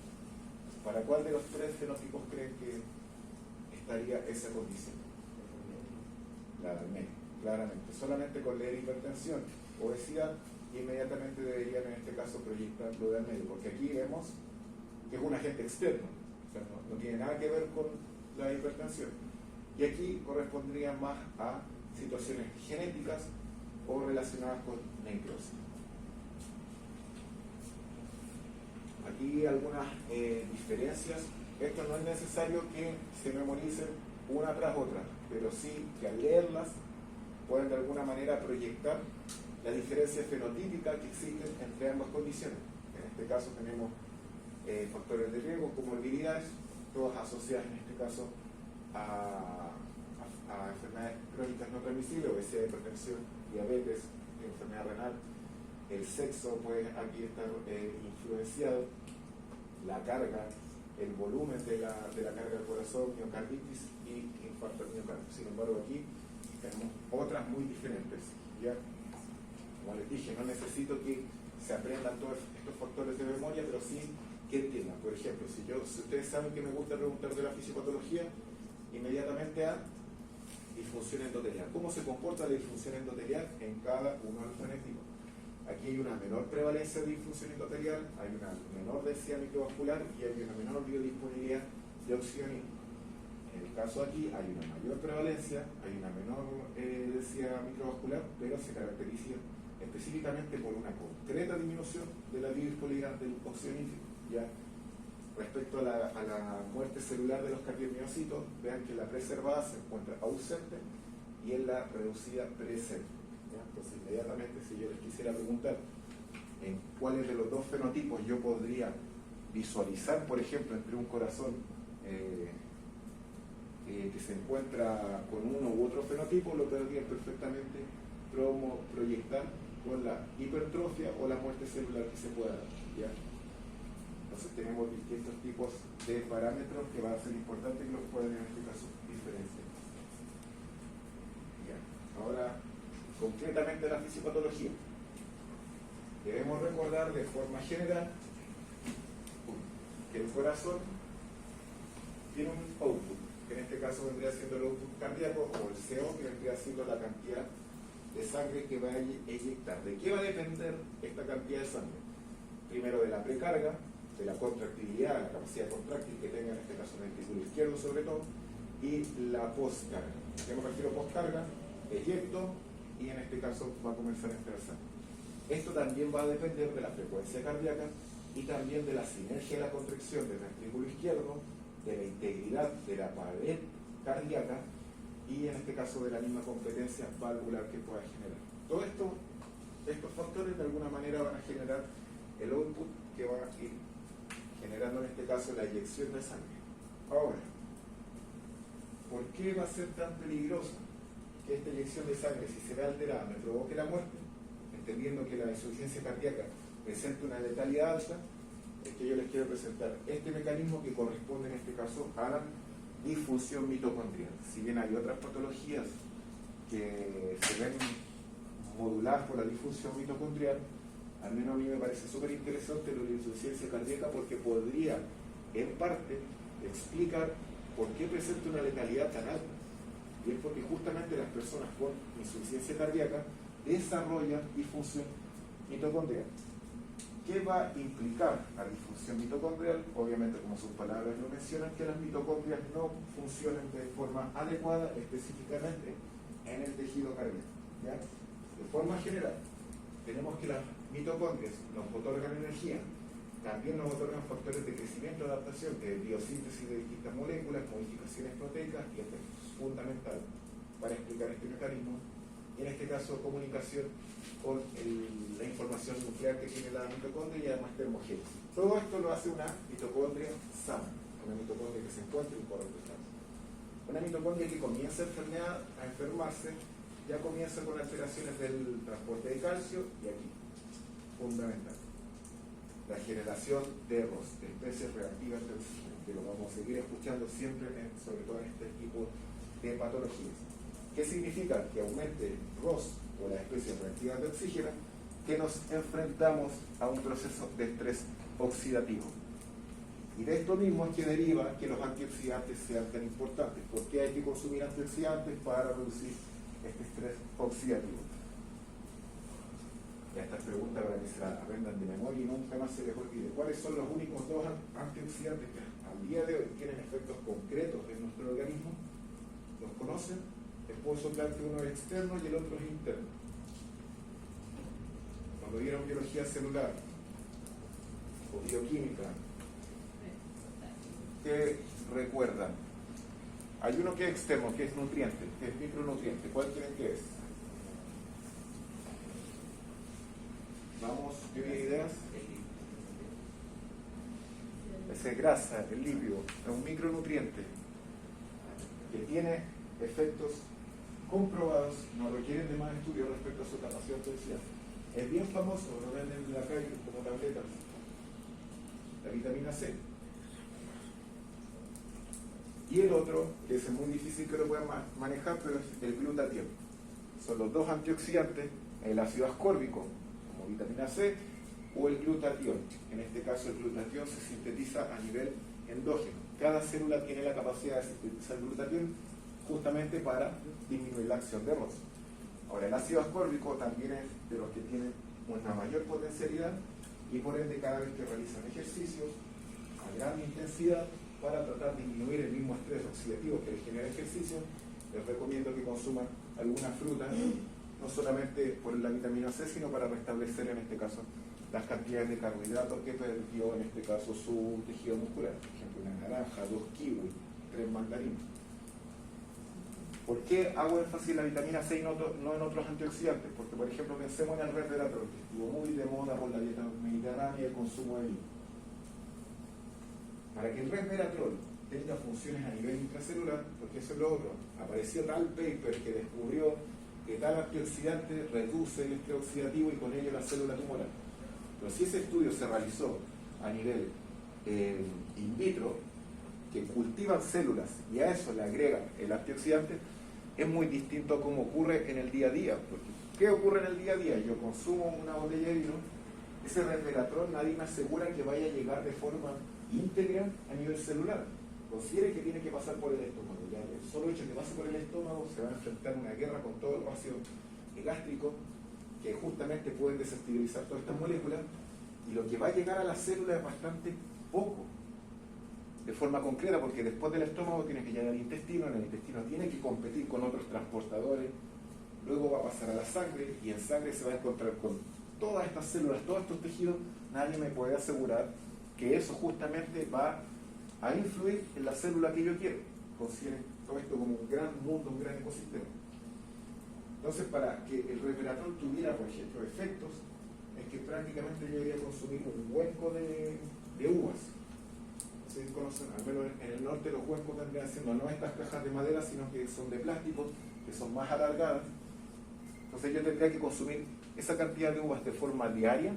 ¿Para cuál de los tres fenotipos creen que estaría esa condición? La del medio, claramente. Solamente con leer hipertensión, obesidad, inmediatamente deberían en este caso proyectar lo del medio, porque aquí vemos que es un agente externo, o sea, no tiene nada que ver con la hipertensión. Y aquí correspondría más a situaciones genéticas o relacionadas con necrosis. Aquí algunas diferencias. Esto no es necesario que se memoricen una tras otra, pero sí que al leerlas pueden de alguna manera proyectar la diferencia fenotípica que existe entre ambas condiciones. En este caso tenemos factores de riesgo, comorbilidades, todas asociadas en este caso a enfermedades crónicas no transmisibles, obesidad, hipertensión, diabetes, enfermedad renal. El sexo puede aquí estar influenciado, la carga, el volumen de la carga del corazón, miocarditis y infarto al miocardio. Sin embargo, aquí tenemos otras muy diferentes. ¿Ya? Como les dije, no necesito que se aprendan todos estos factores de memoria, pero sí que entiendan. Por ejemplo, si ustedes saben que me gusta preguntar de la fisiopatología, inmediatamente a disfunción endotelial. ¿Cómo se comporta la disfunción endotelial en cada uno de los fenotipos? Aquí hay una menor prevalencia de disfunción endotelial, hay una menor densidad microvascular y hay una menor biodisponibilidad de oxígeno. En el caso aquí hay una mayor prevalencia, hay una menor densidad microvascular, pero se caracteriza específicamente por una concreta disminución de la biodisponibilidad del oxígeno. ¿Ya? Respecto a la muerte celular de los cardiomiocitos, vean que la preservada se encuentra ausente y en la reducida presente. Entonces, inmediatamente, si yo les quisiera preguntar en cuáles de los dos fenotipos yo podría visualizar, por ejemplo, entre un corazón que se encuentra con uno u otro fenotipo, lo podría perfectamente proyectar con la hipertrofia o la muerte celular que se pueda dar. ¿Ya? Entonces, tenemos distintos tipos de parámetros que va a ser importante que los puedan en este caso diferenciar. ¿Ya? Ahora, concretamente la fisiopatología. Debemos recordar de forma general que el corazón tiene un output, que en este caso vendría siendo el output cardíaco, o el CO, que vendría siendo la cantidad de sangre que va a eyectar. ¿De qué va a depender esta cantidad de sangre? Primero de la precarga, de la contractilidad, la capacidad contráctil que tenga en este caso el ventrículo izquierdo sobre todo, y la postcarga. ¿A qué me refiero postcarga? Eyecto, y en este caso va a comenzar a entrar sangre. Esto también va a depender de la frecuencia cardíaca y también de la sinergia de la contracción del ventrículo izquierdo, de la integridad de la pared cardíaca y en este caso de la misma competencia valvular que pueda generar. Todos estos factores de alguna manera van a generar el output que va a ir generando en este caso la eyección de sangre. Ahora, ¿por qué va a ser tan peligroso que esta eyección de sangre, si se ve alterada, me provoque la muerte, entendiendo que la insuficiencia cardíaca presenta una letalidad alta? Es que yo les quiero presentar este mecanismo que corresponde en este caso a la disfunción mitocondrial. Si bien hay otras patologías que se ven moduladas por la disfunción mitocondrial, al menos a mí me parece súper interesante lo de la insuficiencia cardíaca porque podría, en parte, explicar por qué presenta una letalidad tan alta. Y es porque justamente las personas con insuficiencia cardíaca desarrollan disfunción mitocondrial. ¿Qué va a implicar la disfunción mitocondrial? Obviamente, como sus palabras lo mencionan, que las mitocondrias no funcionan de forma adecuada específicamente en el tejido cardíaco. ¿Ya? De forma general, tenemos que las mitocondrias nos otorgan energía, también nos otorgan factores de crecimiento y adaptación, de biosíntesis de distintas moléculas, modificaciones proteicas, y esto es fundamental para explicar este mecanismo, y en este caso comunicación con la información nuclear que tiene la mitocondria y además termogénesis. Todo esto lo hace una mitocondria sana, una mitocondria que se encuentra en correcto estado. Una mitocondria que comienza a enfermarse, ya comienza con alteraciones del transporte de calcio, y aquí, fundamental, la generación de ROS, de especies reactivas de oxígeno, que lo vamos a seguir escuchando siempre, sobre todo en este tipo de patologías. ¿Qué significa? Que aumente ROS o las especies reactivas de oxígeno, que nos enfrentamos a un proceso de estrés oxidativo. Y de esto mismo es que deriva que los antioxidantes sean tan importantes. ¿Por qué hay que consumir antioxidantes? Para reducir este estrés oxidativo. Y estas preguntas para que se las aprendan de memoria y nunca más se les olvide. ¿Cuáles son los únicos dos antioxidantes que al día de hoy tienen efectos concretos en nuestro organismo? ¿Los conocen? Les puedo soplar que uno es externo y el otro es interno. Cuando vieron biología celular o bioquímica, ¿qué recuerdan? Hay uno que es externo, que es nutriente, que es micronutriente. ¿Cuál creen que es? esa grasa, el lípido, es un micronutriente que tiene efectos comprobados, no requieren de más estudios respecto a su capacidad antioxidante. Es bien famoso, lo venden en la calle como tabletas, la vitamina C. Y el otro, que es muy difícil que lo puedan manejar, pero es el glutatión. Son los dos antioxidantes, el ácido ascórbico, como vitamina C, o el glutatión. En este caso, el glutatión se sintetiza a nivel endógeno. Cada célula tiene la capacidad de sintetizar glutatión justamente para disminuir la acción de Ross. Ahora, el ácido ascórbico también es de los que tienen una mayor potencialidad y por ende cada vez que realizan ejercicios a gran intensidad para tratar de disminuir el mismo estrés oxidativo que les genera ejercicio, les recomiendo que consuman alguna fruta, no solamente por la vitamina C, sino para restablecer en este caso las cantidades de carbohidratos que perdió en este caso su tejido muscular. Por ejemplo, una naranja, 2 kiwis, 3 mandarinas. ¿Por qué hago énfasis en la vitamina C y no en otros antioxidantes? Porque, por ejemplo, pensemos en el resveratrol, que estuvo muy de moda por la dieta mediterránea y el consumo de vino. Para que el resveratrol tenga funciones a nivel intracelular, porque eso es lo otro, apareció tal paper que descubrió que tal antioxidante reduce el estrés oxidativo y con ello la célula tumoral. Pero si ese estudio se realizó a nivel in vitro, que cultivan células y a eso le agregan el antioxidante, es muy distinto a cómo ocurre en el día a día. Porque, ¿qué ocurre en el día a día? Yo consumo una botella de vino, ese resveratrol nadie me asegura que vaya a llegar de forma íntegra a nivel celular. Considere que tiene que pasar por el estómago. Ya el solo hecho de que pase por el estómago se va a enfrentar a una guerra con todo el ácido gástrico que justamente pueden desestabilizar todas estas moléculas, y lo que va a llegar a la célula es bastante poco de forma concreta, porque después del estómago tiene que llegar al intestino, en el intestino tiene que competir con otros transportadores, luego va a pasar a la sangre y en sangre se va a encontrar con todas estas células, todos estos tejidos. Nadie me puede asegurar que eso justamente va a influir en la célula que yo quiero. Consideren todo esto como un gran mundo, un gran ecosistema. Entonces, para que el resveratrol tuviera, por ejemplo, efectos, es que prácticamente yo debería consumir un hueco de uvas. ¿Sí conocen? Al menos en el norte los huecos vendrían siendo no estas cajas de madera, sino que son de plástico, que son más alargadas. Entonces yo tendría que consumir esa cantidad de uvas de forma diaria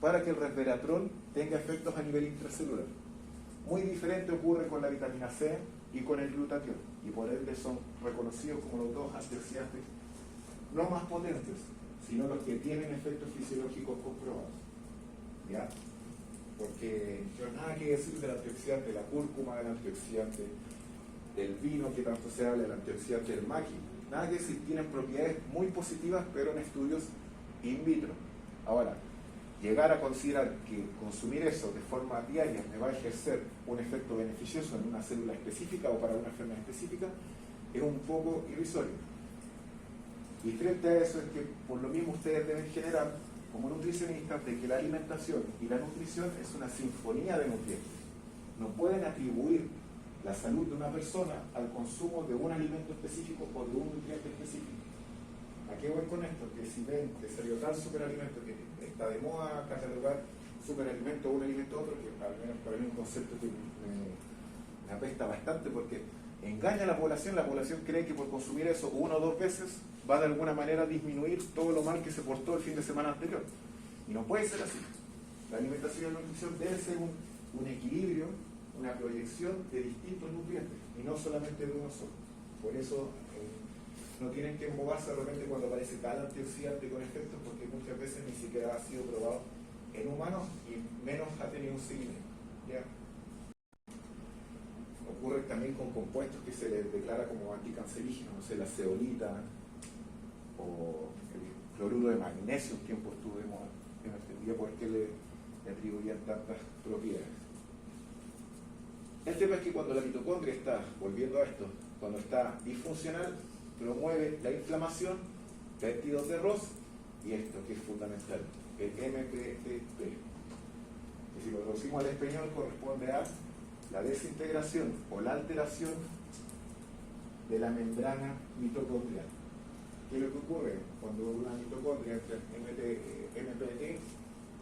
para que el resveratrol tenga efectos a nivel intracelular. Muy diferente ocurre con la vitamina C y con el glutatión, y por ende son reconocidos como los dos antioxidantes no más potentes, sino los que tienen efectos fisiológicos comprobados. ¿Ya? Porque yo nada que decir del antioxidante, la cúrcuma del antioxidante, del vino que tanto se habla, del antioxidante del maqui, nada que decir, tienen propiedades muy positivas, pero en estudios in vitro. Ahora, llegar a considerar que consumir eso de forma diaria me va a ejercer un efecto beneficioso en una célula específica o para una enfermedad específica es un poco irrisorio. Y frente a eso es que por lo mismo ustedes deben generar como nutricionistas de que la alimentación y la nutrición es una sinfonía de nutrientes. No pueden atribuir la salud de una persona al consumo de un alimento específico o de un nutriente específico. ¿A qué voy con esto? Que si ven que salió tal superalimento que está de moda catalogar superalimento o un alimento otro, que al menos para mí es un concepto que me apesta bastante porque engaña a la población cree que por consumir eso 1 o 2 veces va de alguna manera a disminuir todo lo mal que se portó el fin de semana anterior. Y no puede ser así. La alimentación y la nutrición debe ser un equilibrio, una proyección de distintos nutrientes y no solamente de uno solo. Por eso no tienen que embobarse de repente cuando aparece tal antioxidante con efectos, porque muchas veces ni siquiera ha sido probado en humanos y menos ha tenido un seguimiento. ¿Ya? Ocurre también con compuestos que se les declara como anticancerígenos, no sé, la zeolita o el cloruro de magnesio. Un tiempo estuvimos en este día porque le atribuían tantas propiedades. El tema es que cuando la mitocondria está, volviendo a esto, cuando está disfuncional, promueve la inflamación, péptidos de Ross y esto que es fundamental, el MPPP. Y si lo traducimos al español corresponde a la desintegración o la alteración de la membrana mitocondrial. ¿Qué es lo que ocurre? Cuando una mitocondria entra en MPT,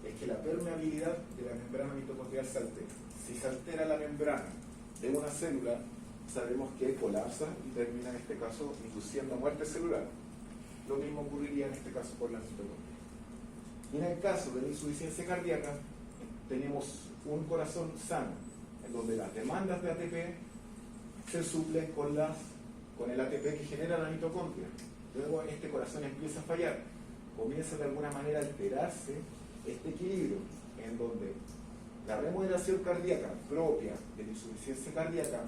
es que la permeabilidad de la membrana mitocondrial se altera. Si se altera la membrana de una célula, sabemos que colapsa y termina en este caso induciendo muerte celular. Lo mismo ocurriría en este caso con la mitocondria. Y en el caso de la insuficiencia cardíaca, tenemos un corazón sano, en donde las demandas de ATP se suplen con el ATP que genera la mitocondria. Luego este corazón empieza a fallar, comienza de alguna manera a alterarse este equilibrio, en donde la remodelación cardíaca propia de la insuficiencia cardíaca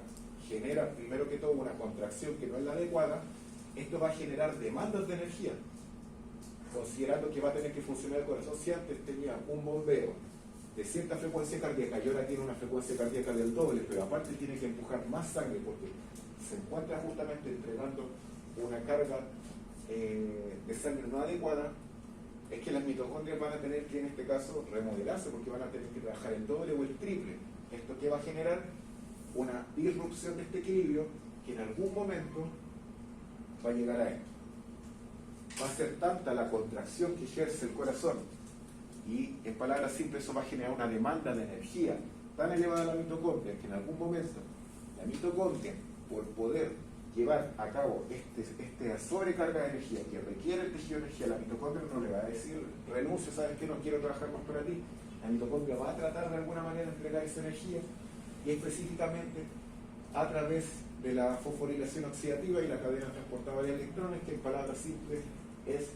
genera primero que todo una contracción que no es la adecuada. Esto va a generar demandas de energía, considerando que va a tener que funcionar el corazón. Si antes tenía un bombeo de cierta frecuencia cardíaca y ahora tiene una frecuencia cardíaca del doble, pero aparte tiene que empujar más sangre porque se encuentra justamente entregando una carga de sangre no adecuada, es que las mitocondrias van a tener que en este caso remodelarse porque van a tener que trabajar el doble o el triple. ¿Esto qué va a generar? Una disrupción de este equilibrio que en algún momento va a llegar a esto. Va a ser tanta la contracción que ejerce el corazón y en palabras simples eso va a generar una demanda de energía tan elevada a la mitocondria que en algún momento la mitocondria, por poder llevar a cabo esta sobrecarga de energía que requiere el tejido de energía, la mitocondria no le va a decir renuncio, sabes que no quiero trabajar más para ti. La mitocondria va a tratar de alguna manera de entregar esa energía y específicamente a través de la fosforilación oxidativa y la cadena transportadora de electrones, que en palabras simples es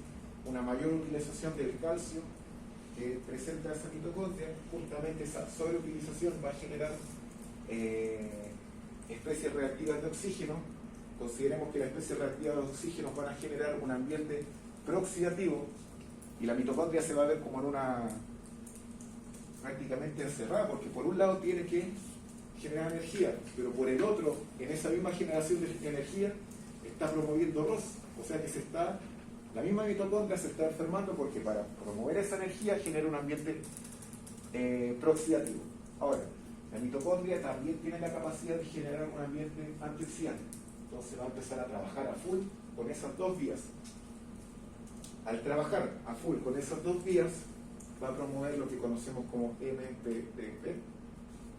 una mayor utilización del calcio que presenta esa mitocondria. Justamente esa sobreutilización va a generar especies reactivas de oxígeno. Consideremos que las especies reactivas de oxígeno van a generar un ambiente prooxidativo y la mitocondria se va a ver como en una prácticamente encerrada, porque por un lado tiene que generar energía, pero por el otro, en esa misma generación de energía, está promoviendo ROS, o sea que la misma mitocondria se está enfermando porque para promover esa energía genera un ambiente prooxidativo. Ahora, la mitocondria también tiene la capacidad de generar un ambiente antioxidante, entonces va a empezar a trabajar a full con esas dos vías. Al trabajar a full con esas dos vías, va a promover lo que conocemos como MPPP,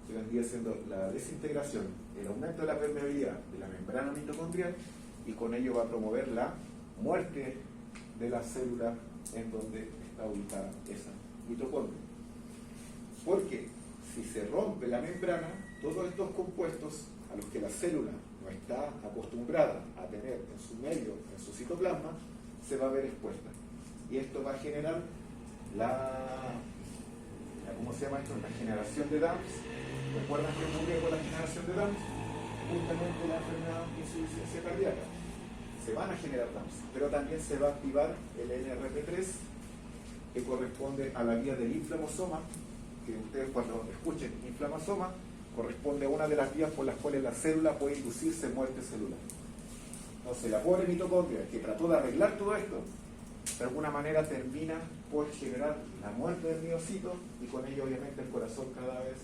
que vendría siendo la desintegración, el aumento de la permeabilidad de la membrana mitocondrial, y con ello va a promover la muerte de la célula en donde está ubicada esa mitocondria. Porque si se rompe la membrana, todos estos compuestos a los que la célula no está acostumbrada a tener en su medio, en su citoplasma, se va a ver expuesta. Y esto va a generar ¿cómo se llama esto? La generación de DAMS. ¿Recuerdan qué ocurre con la generación de DAMS? Justamente la enfermedad de insuficiencia cardíaca. Se van a generar DAMS, pero también se va a activar el NRP3, que corresponde a la vía del inflamosoma, que ustedes cuando escuchen inflamosoma, corresponde a una de las vías por las cuales la célula puede inducirse muerte celular. Entonces la pobre mitocondria, que trató de arreglar todo esto, de alguna manera termina por generar la muerte del miocito, y con ello obviamente el corazón cada vez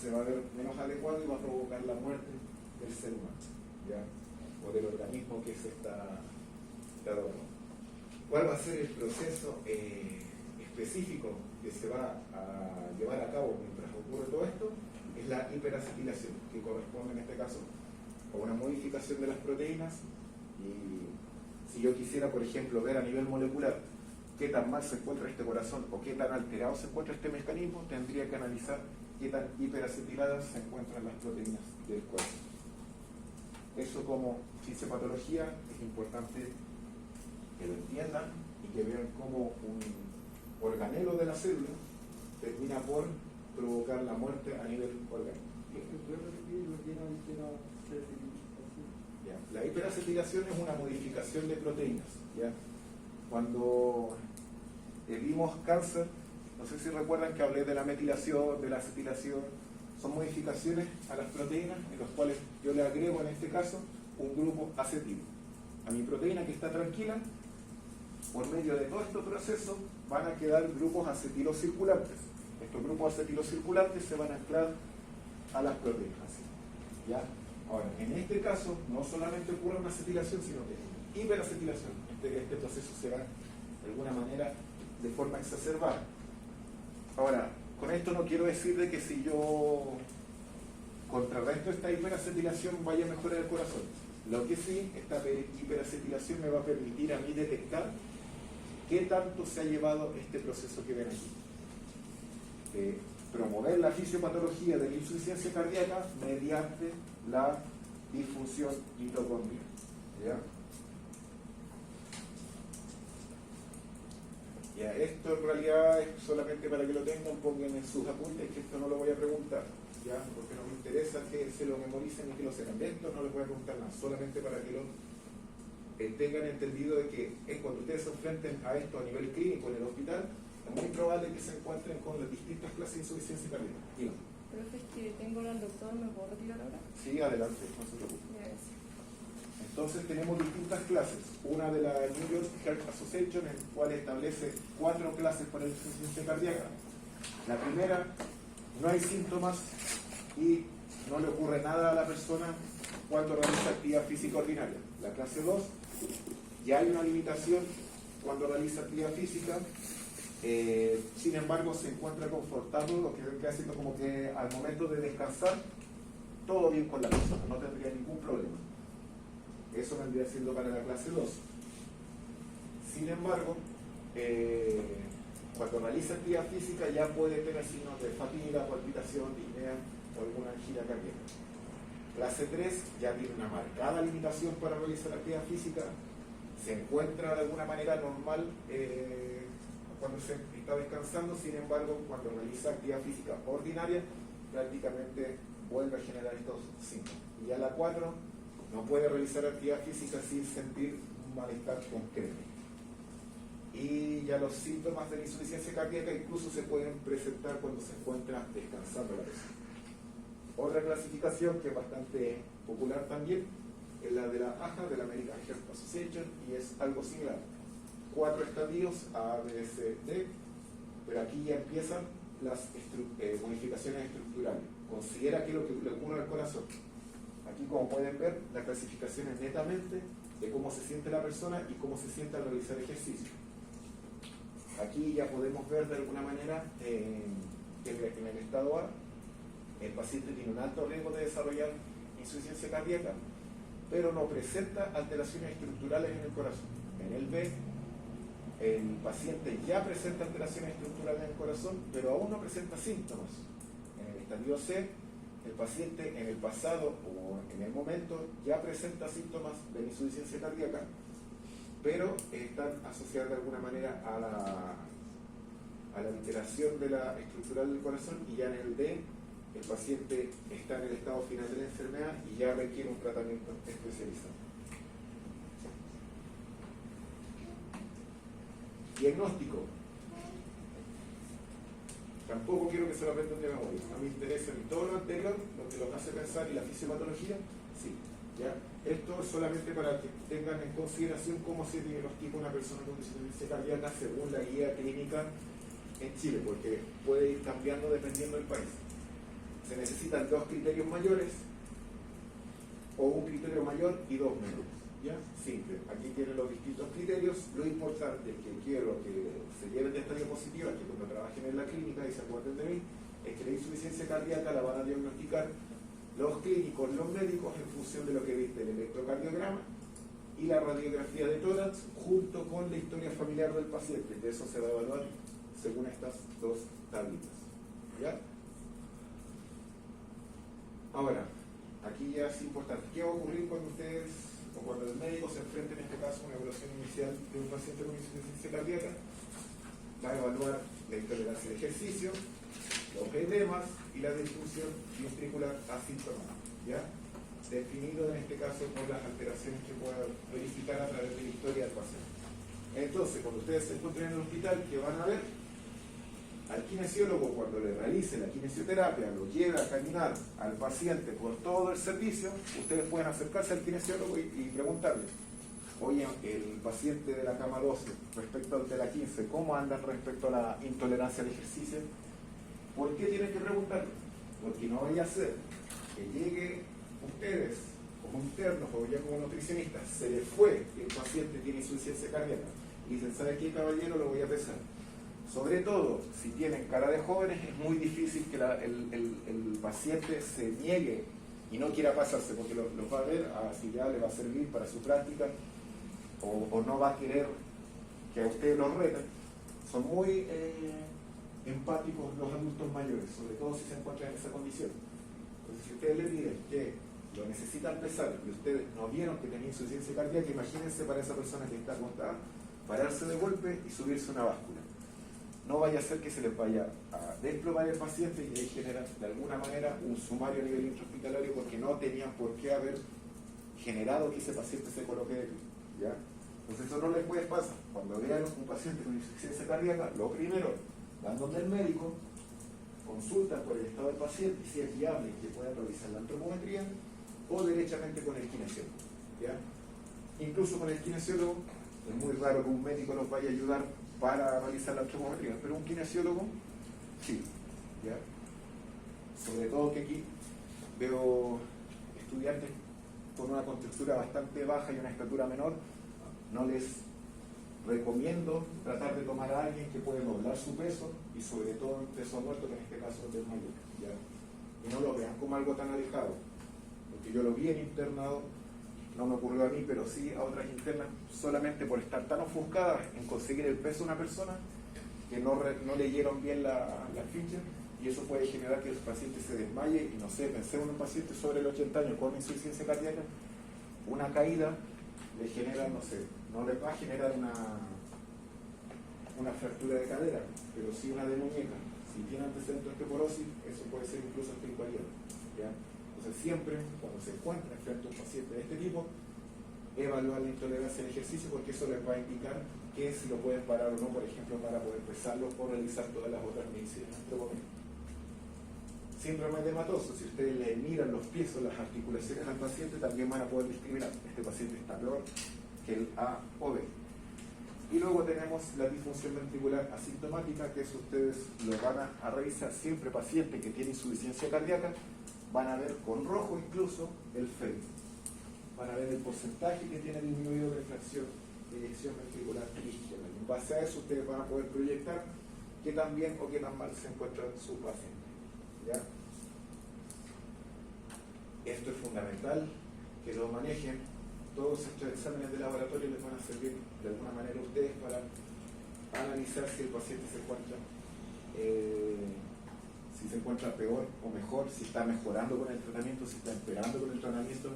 se va a ver menos adecuado y va a provocar la muerte del ser humano, ¿ya? O del organismo que se está dando. ¿Cuál va a ser el proceso específico que se va a llevar a cabo mientras ocurre todo esto? Es la hiperacetilación, que corresponde en este caso a una modificación de las proteínas. Y si yo quisiera, por ejemplo, ver a nivel molecular qué tan mal se encuentra este corazón o qué tan alterado se encuentra este mecanismo, tendría que analizar qué tan hiperacetiladas se encuentran las proteínas del cuerpo. Eso como fisiopatología es importante que lo entiendan y que vean cómo un organelo de la célula termina por provocar la muerte a nivel orgánico. Ya. La hiperacetilación es una modificación de proteínas. ¿Ya? Cuando vimos cáncer, no sé si recuerdan que hablé de la metilación, de la acetilación, son modificaciones a las proteínas en las cuales yo le agrego en este caso un grupo acetilo. A mi proteína que está tranquila, por medio de todo este proceso van a quedar grupos acetilos circulantes. Estos grupos acetilos circulantes se van a anclar a las proteínas. ¿Ya? Ahora, en este caso, no solamente ocurre una acetilación, sino que hiperacetilación. Este proceso se va, de alguna manera, de forma exacerbada. Ahora, con esto no quiero decir de que si yo contrarresto esta hiperacetilación vaya a mejorar el corazón. Lo que sí, esta hiperacetilación me va a permitir a mí detectar qué tanto se ha llevado este proceso que ven aquí. Promover la fisiopatología de la insuficiencia cardíaca mediante la disfunción mitocondrial. ¿Ya? Ya, esto en realidad es solamente para que lo tengan, pongan en sus apuntes, que esto no lo voy a preguntar, ¿ya? Porque no me interesa que se lo memoricen y que lo sepan. De esto no les voy a preguntar nada, solamente para que lo tengan entendido de que es cuando ustedes se enfrenten a esto a nivel clínico en el hospital, es muy probable que se encuentren con las distintas clases de insuficiencia cardíaca. Profe, es que tengo al doctor, ¿me puedo retirar ahora? Sí, adelante, no se preocupe. Gracias. Entonces tenemos distintas clases. Una de la New York Heart Association, en la cual establece 4 clases para la insuficiencia cardíaca. La primera, no hay síntomas y no le ocurre nada a la persona cuando realiza actividad física ordinaria. La clase 2, ya hay una limitación cuando realiza actividad física, sin embargo se encuentra confortable, lo que vendría haciendo como que al momento de descansar, todo bien con la persona, no tendría ningún problema. Eso vendría siendo para la clase 2. Sin embargo, cuando realiza actividad física ya puede tener signos de fatiga, palpitación, disnea o alguna angina cardíaca. Clase 3 ya tiene una marcada limitación para realizar actividad física, se encuentra de alguna manera normal cuando se está descansando, sin embargo, cuando realiza actividad física ordinaria, prácticamente vuelve a generar estos síntomas. Y ya la 4 no puede realizar actividad física sin sentir un malestar concreto. Y ya los síntomas de la insuficiencia cardíaca incluso se pueden presentar cuando se encuentra descansando la persona. Otra clasificación que es bastante popular también es la de la AHA, de la American Heart Association, y es algo similar. 4 estadios, A, B, C, D, pero aquí ya empiezan las modificaciones estructurales. Considera qué es lo que le ocurre al corazón. Aquí, como pueden ver, la clasificación es netamente de cómo se siente la persona y cómo se siente al realizar ejercicio. Aquí ya podemos ver de alguna manera que en el estado A el paciente tiene un alto riesgo de desarrollar insuficiencia cardíaca, pero no presenta alteraciones estructurales en el corazón. En el B, el paciente ya presenta alteraciones estructurales en el corazón, pero aún no presenta síntomas. En el estadio C, el paciente en el pasado o en el momento ya presenta síntomas de insuficiencia cardíaca, pero están asociados de alguna manera a la alteración de la estructural del corazón, y ya en el D el paciente está en el estado final de la enfermedad y ya requiere un tratamiento especializado. Diagnóstico. Tampoco quiero que se lo aprendan de memoria. A mí me interesa en todo lo anterior, lo que los hace pensar, y la fisiopatología, sí. ¿Ya? Esto es solamente para que tengan en consideración cómo se diagnostica una persona con insuficiencia cardíaca según la guía clínica en Chile, porque puede ir cambiando dependiendo del país. Se necesitan 2 criterios mayores, o un criterio mayor y 2 menores. ¿Ya? Simple. Aquí tienen los distintos criterios. Lo importante que quiero que se lleven de esta diapositiva, que cuando trabajen en la clínica y se acuerden de mí, es que la insuficiencia cardíaca la van a diagnosticar los clínicos, los médicos, en función de lo que viste el electrocardiograma y la radiografía de tórax, junto con la historia familiar del paciente. De eso se va a evaluar según estas 2 tablitas. ¿Ya? Ahora, aquí ya es importante. ¿Qué va a ocurrir cuando ustedes, o cuando el médico se enfrente, en este caso, a una evaluación inicial de un paciente con insuficiencia cardíaca? Va a evaluar la intolerancia al ejercicio, los edemas y la disfunción ventricular asintomática, ¿ya? Definido en este caso por las alteraciones que pueda verificar a través de la historia del paciente. Entonces, cuando ustedes se encuentren en el hospital, ¿qué van a ver? Al kinesiólogo, cuando le realice la kinesioterapia, lo lleve a caminar al paciente por todo el servicio, ustedes pueden acercarse al kinesiólogo y preguntarle: oye, el paciente de la cama 12 respecto al de la 15, ¿cómo andan respecto a la intolerancia al ejercicio? ¿Por qué tienen que preguntarlo? Porque no vaya a ser que llegue ustedes como internos o ya como nutricionistas, se les fue y el paciente tiene insuficiencia cardíaca y dicen: ¿sabe qué, caballero? Lo voy a pesar. Sobre todo, si tienen cara de jóvenes, es muy difícil que el paciente se niegue y no quiera pasarse, porque los va a ver, si ya le va a servir para su práctica, o no va a querer que a ustedes los reten. Son muy empáticos los adultos mayores, sobre todo si se encuentran en esa condición. Entonces, si ustedes le piden que lo necesitan pesar y ustedes no vieron que tenía insuficiencia cardíaca, imagínense para esa persona que está acostada, pararse de golpe y subirse una báscula. No vaya a ser que se les vaya a desplomar el paciente y ahí genera de alguna manera un sumario a nivel intrahospitalario porque no tenían por qué haber generado que ese paciente se coloque de pie, ¿ya? Entonces eso no les puede pasar. Cuando vean un paciente con insuficiencia cardíaca, lo primero, van donde el médico, consultan por el estado del paciente y si es viable que puedan realizar la antropometría o derechamente con el kinesiólogo, ¿ya? Incluso con el kinesiólogo, es muy raro que un médico nos vaya a ayudar para realizar la antropometría, pero un kinesiólogo, sí, ¿ya? Sobre todo que aquí veo estudiantes con una contextura bastante baja y una estatura menor, no les recomiendo tratar de tomar a alguien que puede doblar su peso y sobre todo un peso muerto, que en este caso es mayor, ¿ya? Y no lo vean como algo tan alejado, porque yo lo vi en internado, no me ocurrió a mí, pero sí a otras internas, solamente por estar tan ofuscadas en conseguir el peso de una persona que no leyeron bien la ficha, y eso puede generar que el paciente se desmaye. Y no sé, pensé en un paciente sobre los 80 años con insuficiencia cardíaca, una caída le genera, no sé, no le va a generar una fractura de cadera, pero sí una de muñeca. Si tiene antecedentes de osteoporosis, eso puede ser incluso hasta invalidante, ¿ya? Entonces siempre, cuando se encuentra frente a un paciente de este tipo, evaluar la intolerancia al ejercicio, porque eso les va a indicar que si lo pueden parar o no, por ejemplo, para poder pesarlo o realizar todas las otras medicinas antropométricas. Síndrome edematoso, si ustedes le miran los pies o las articulaciones al paciente, también van a poder discriminar. Este paciente está peor que el A o B. Y luego tenemos la disfunción ventricular asintomática, que eso ustedes lo van a revisar siempre. Paciente que tiene insuficiencia cardíaca, van a ver con rojo incluso el FEV. Van a ver el porcentaje que tiene disminuido de fracción de eyección ventricular izquierda. Y en base a eso ustedes van a poder proyectar qué tan bien o qué tan mal se encuentra su paciente, ¿ya? Esto es fundamental que lo manejen. Todos estos exámenes de laboratorio les van a servir de alguna manera a ustedes para analizar si el paciente se encuentra peor o mejor, si está mejorando con el tratamiento, si está empeorando con el tratamiento.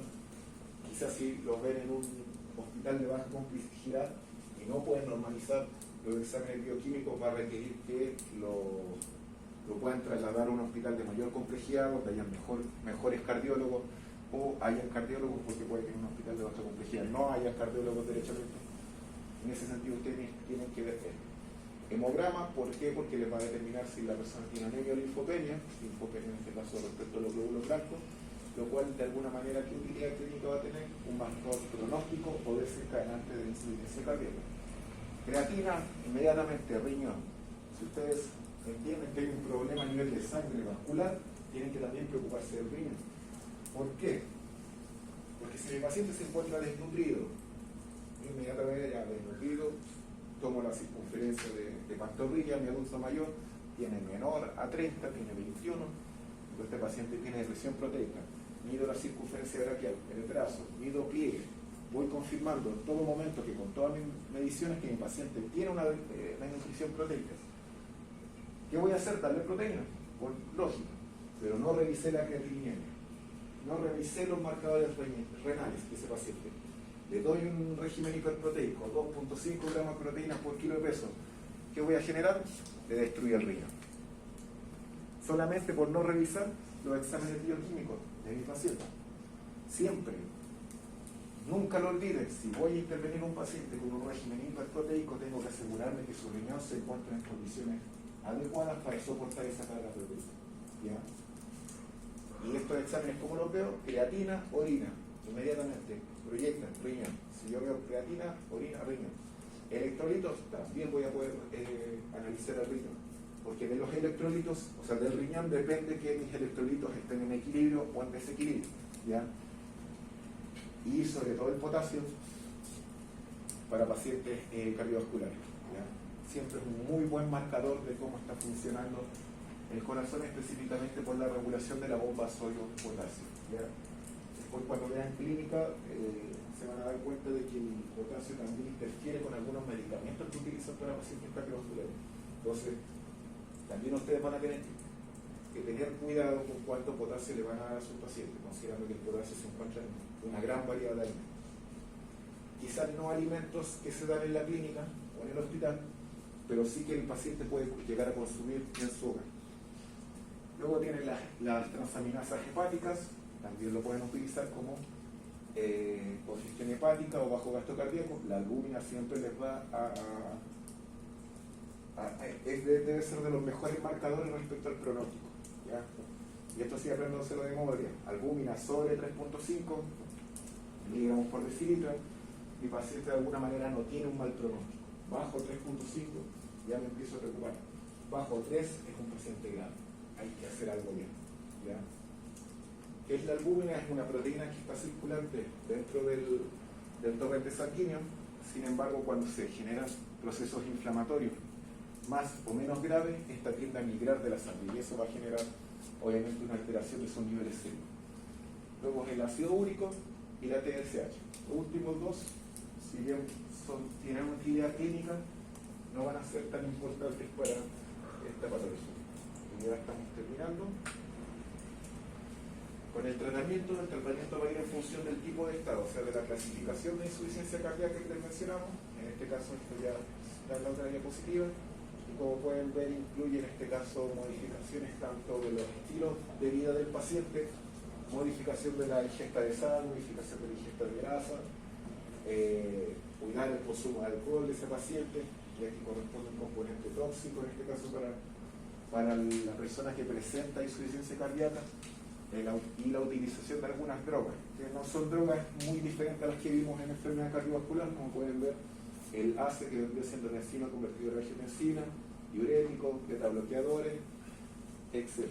Quizás si lo ven en un hospital de baja complejidad y no pueden normalizar los exámenes bioquímicos, va a requerir que lo puedan trasladar a un hospital de mayor complejidad, donde hayan mejores cardiólogos, o hayan cardiólogos, porque puede que en un hospital de baja complejidad no haya cardiólogos derechamente. En ese sentido ustedes tienen que ver esto. Hemograma, ¿por qué? Porque les va a determinar si la persona tiene anemia o linfopenia en este caso respecto a los glóbulos blancos, lo cual de alguna manera, ¿qué utilidad clínica va a tener? Un marcador pronóstico o desencadenante de insuficiencia cardíaca. Creatina, inmediatamente riñón. Si ustedes entienden que hay un problema a nivel de sangre vascular, tienen que también preocuparse del riñón. ¿Por qué? Porque si mi paciente se encuentra desnutrido, inmediatamente ya desnutrido, tomo la circunferencia de pantorrilla, mi adulto mayor tiene menor a 30, tiene 21, este paciente tiene depresión proteica, mido la circunferencia braquial, el brazo, mido pliegue, voy confirmando en todo momento que con todas mis mediciones que mi paciente tiene una nutrición proteica. ¿Qué voy a hacer? Darle proteína, por lógica, pero no revisé la creatinina, no revisé los marcadores renales de ese paciente. Le doy un régimen hiperproteico, 2.5 gramos de proteínas por kilo de peso. ¿Qué voy a generar? Le destruye el riñón. Solamente por no revisar los exámenes bioquímicos de mi paciente. Siempre, nunca lo olviden, si voy a intervenir en un paciente con un régimen hiperproteico, tengo que asegurarme que su riñón se encuentra en condiciones adecuadas para soportar esa carga proteica, ¿ya? Y estos exámenes, ¿cómo los veo? Creatina, orina, inmediatamente proyectan riñón. Si yo veo creatina, orina, riñón. Electrolitos, también voy a poder analizar el riñón, porque de los electrolitos, o sea, del riñón depende que mis electrolitos estén en equilibrio o en desequilibrio, ¿ya? Y sobre todo el potasio para pacientes cardiovasculares, ¿ya? siempre es un muy buen marcador de cómo está funcionando el corazón, específicamente por la regulación de la bomba sodio-potasio. Después, cuando vean clínica, se van a dar cuenta de que el potasio también interfiere con algunos medicamentos que utilizan para pacientes cardiovasculares. Entonces, también ustedes van a tener que tener cuidado con cuánto potasio le van a dar a sus pacientes, considerando que el potasio se encuentra en una gran variedad de alimentos. Quizás no alimentos que se dan en la clínica o en el hospital, pero sí que el paciente puede llegar a consumir en su hogar. Luego tienen las transaminasas hepáticas, también lo pueden utilizar como congestión hepática o bajo gasto cardíaco. La albúmina siempre les va debe ser de los mejores marcadores respecto al pronóstico, ¿ya? Y esto sí aprendándoselo de memoria. Albúmina sobre 3.5 miligramos por decilitro, mi paciente de alguna manera no tiene un mal pronóstico. Bajo 3.5 ya me empiezo a preocupar. Bajo 3 es un paciente grave, hay que hacer algo bien, ¿ya? ¿Qué es la albúmina? Es una proteína que está circulante dentro del torrente sanguíneo. Sin embargo, cuando se generan procesos inflamatorios más o menos graves, esta tiende a migrar de la sangre y eso va a generar obviamente una alteración de sus niveles séricos. Luego el ácido úrico y la TSH. Los últimos dos, si bien tienen utilidad clínica, no van a ser tan importantes para esta patología. Y ya estamos terminando. Con el tratamiento va a ir en función del tipo de estado, o sea, de la clasificación de insuficiencia cardíaca que les mencionamos. En este caso, esto ya está en la otra diapositiva. Y como pueden ver, incluye en este caso modificaciones tanto de los estilos de vida del paciente, modificación de la ingesta de sal, modificación de la ingesta de grasa, cuidar el consumo de alcohol de ese paciente, y aquí corresponde un componente tóxico, en este caso para la persona que presenta insuficiencia cardíaca, y la utilización de algunas drogas, que no son drogas muy diferentes a las que vimos en enfermedad cardiovascular, como pueden ver, el ACE, que vendría siendo la enzima convertidora de angiotensina, diuréticos, betabloqueadores, etc.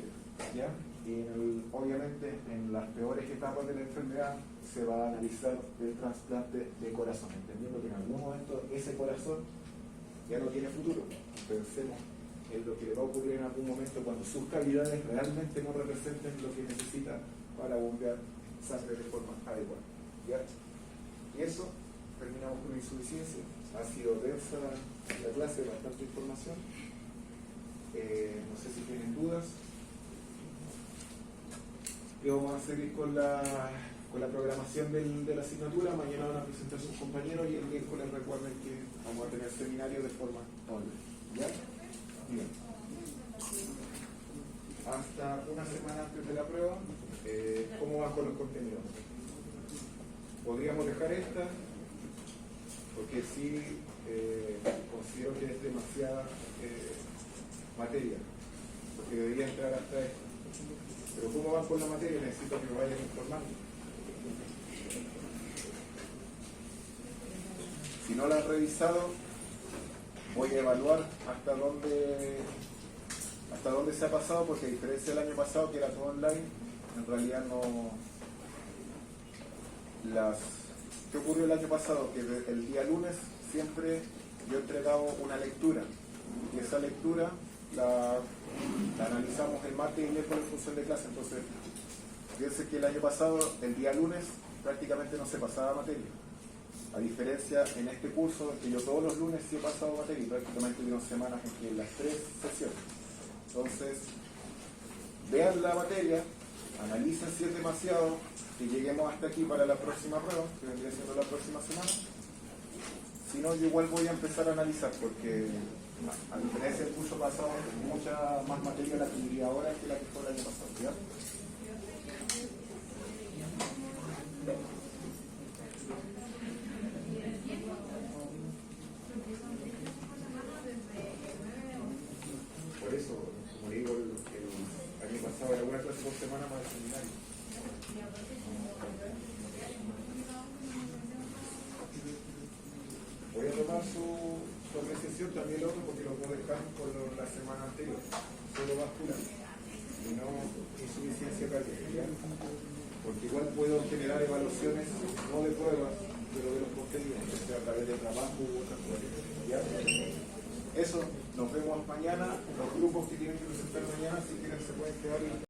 ¿Ya? Y obviamente en las peores etapas de la enfermedad se va a analizar el trasplante de corazón, entendiendo que en algún momento ese corazón ya no tiene futuro. Pensemos en lo que le va a ocurrir en algún momento cuando sus calidades realmente no representen lo que necesita para bombear sangre de forma adecuada. ¿Ya? Y eso, terminamos con la insuficiencia. Ha sido densa la clase, bastante información. No sé si tienen dudas. Y vamos a seguir con la programación de la asignatura. Mañana van a presentar sus compañeros y el miércoles recuerden que vamos a tener seminario de forma online. ¿Ya? Bien. Hasta una semana antes de la prueba, ¿cómo va con los contenidos? Podríamos dejar esta, porque sí considero que es demasiada materia, porque debería entrar hasta esto. Pero ¿cómo van con la materia? Necesito que me vayan informando. Si no la han revisado, voy a evaluar hasta dónde se ha pasado, porque a diferencia del año pasado, que era todo online, en realidad no... ¿Qué ocurrió el año pasado? Que el día lunes siempre yo he entregado una lectura, y esa lectura la analizamos el martes y miércoles en función de clase. Entonces, fíjense que el año pasado, el día lunes, prácticamente no se pasaba materia. A diferencia en este curso, que yo todos los lunes sí he pasado materia, y prácticamente hubieron semanas en que las 3 sesiones. Entonces, vean la materia, analicen si es demasiado, que lleguemos hasta aquí para la próxima prueba, que vendría siendo la próxima semana. Si no, yo igual voy a empezar a analizar, porque a diferencia del curso pasado, mucha más materia la tendría ahora que la que fue el año pasado, ¿ya? Por eso, como digo, el año pasado era una clase por semana más de seminario. Voy a tomar su apreciación también el otro, porque lo puedo dejar por la semana anterior, solo vascular, y no insuficiencia cardíaca, porque igual puedo generar evaluaciones, no de pruebas, pero de los contenidos, o sea, a través de trabajo u otras cosas. ¿Ya? Eso, nos vemos mañana. Los grupos que tienen que presentar mañana, si quieren, se pueden quedar.